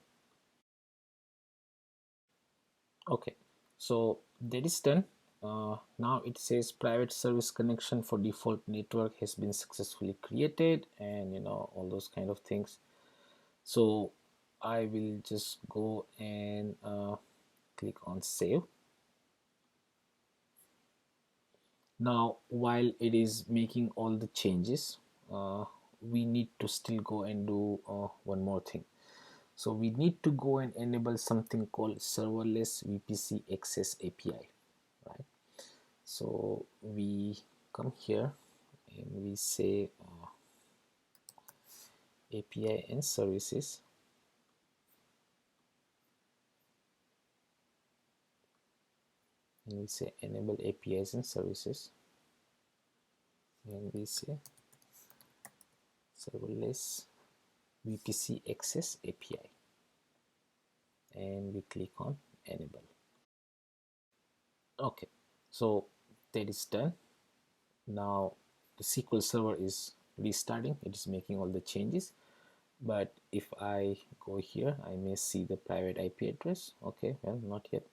Okay, so that is done. Now it says private service connection for default network has been successfully created, and all those kind of things. So I will just go and click on save. Now while it is making all the changes, we need to still go and do one more thing. So we need to go and enable something called serverless VPC access API, right? So we come here and we say API and services, and we say enable APIs and services, and we say serverless VPC access API, and we click on enable. Okay, so that is done. Now the SQL Server is restarting, it is making all the changes, but if I go here I may see the private IP address. Okay, well, not yet,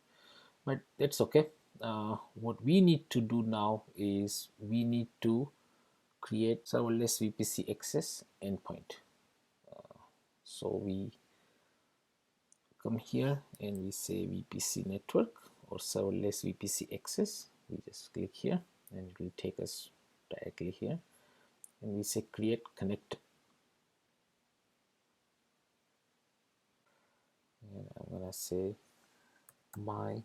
but that's okay. What we need to do now is we need to create serverless VPC access endpoint. So we come here and we say VPC network or serverless VPC access. We just click here and it will take us directly here, and we say create connect, and I'm gonna say my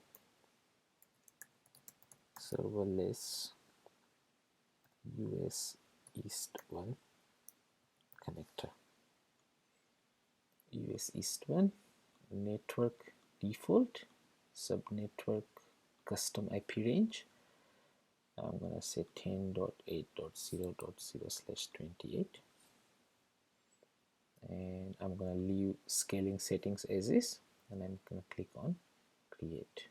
serverless US East 1 connector, US East 1 network default subnetwork custom IP range. I'm gonna say 10.8.0.0/28, and I'm gonna leave scaling settings as is, and I'm gonna click on create.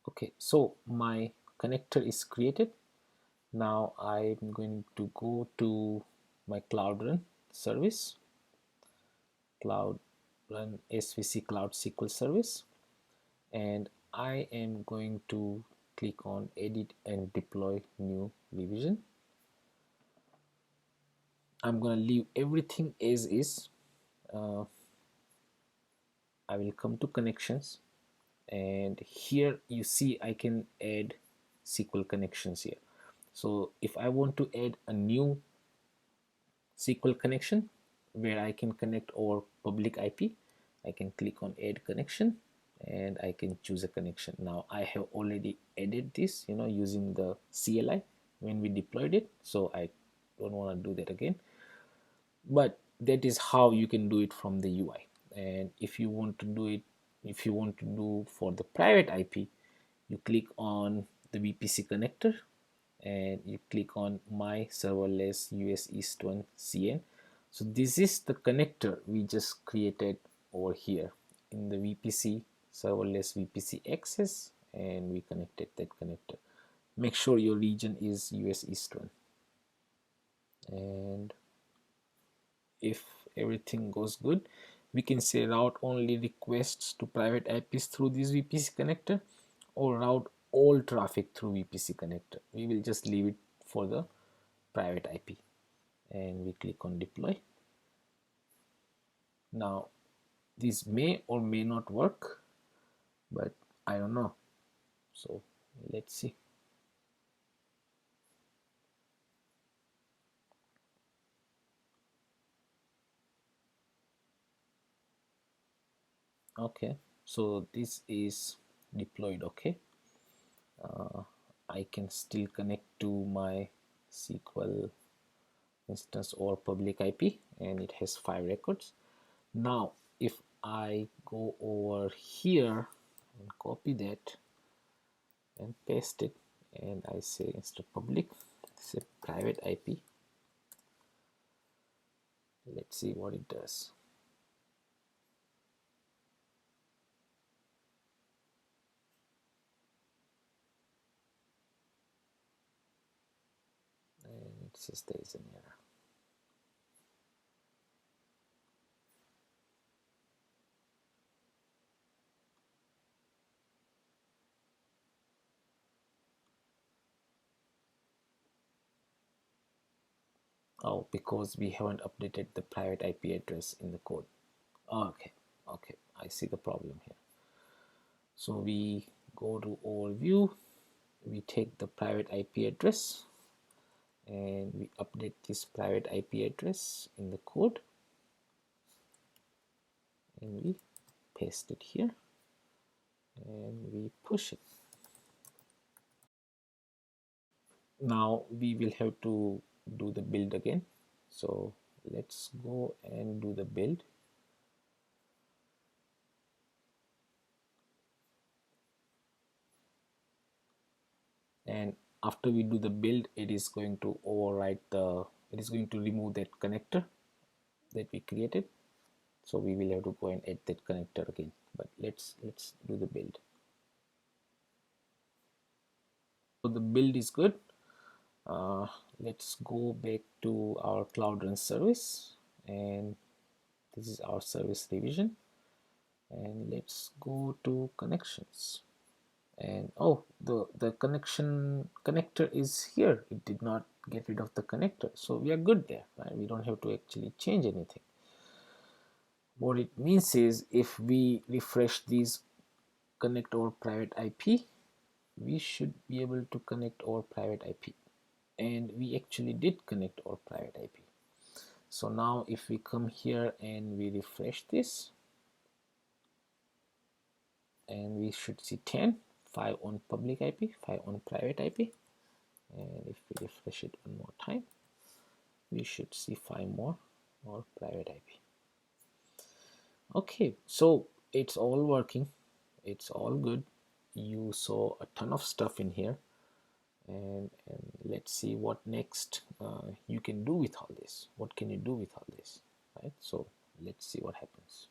Okay, so my connector is created. Now I'm going to go to my Cloud Run service, Cloud Run SVC Cloud SQL service, and I am going to click on edit and deploy new revision. I'm going to leave everything as is. I will come to connections, and here you see I can add SQL connections here. So if I want to add a new SQL connection where I can connect over public IP, I can click on add connection and I can choose a connection. Now I have already added this, using the CLI when we deployed it, so I don't want to do that again. But that is how you can do it from the UI. And if you want to do for the private IP, you click on the VPC connector and you click on my serverless US East 1 CN. So this is the connector we just created over here in the VPC serverless VPC access, and we connected that connector. Make sure your region is US East 1, and if everything goes good, we can say route only requests to private IPs through this VPC connector, or route all traffic through VPC connector. We will just leave it for the private IP, and we click on deploy. Now This may or may not work, but I don't know. So let's see. Okay, so this is deployed. Okay, I can still connect to my SQL instance or public IP, and it has 5 records. Now if I go over here and copy that and paste it, and I say instead of public, say private IP, let's see what it does. And it says there is an error. Oh, because we haven't updated the private IP address in the code. Okay, okay, I see the problem here. So we go to overview, we take the private IP address and we update this private IP address in the code and we paste it here and we push it. Now we will have to do the build again. So let's go and do the build. And after we do the build, it is going to overwrite it is going to remove that connector that we created. So we will have to go and add that connector again, but let's do the build. So the build is good. Let's go back to our Cloud Run service, and this is our service revision, and let's go to connections. And oh, the connector is here. It did not get rid of the connector, so we are good there, right? We don't have to actually change anything. What it means is if we refresh these connect over private IP, we should be able to connect over private IP, and we actually did connect over private IP. So now if we come here and we refresh this, and we should see 10, 5 on public IP, 5 on private IP, and if we refresh it one more time, we should see 5 more or private IP. Okay, so it's all working, it's all good. You saw a ton of stuff in here, and let's see what next you can do with all this. What can you do with all this, right? So let's see what happens.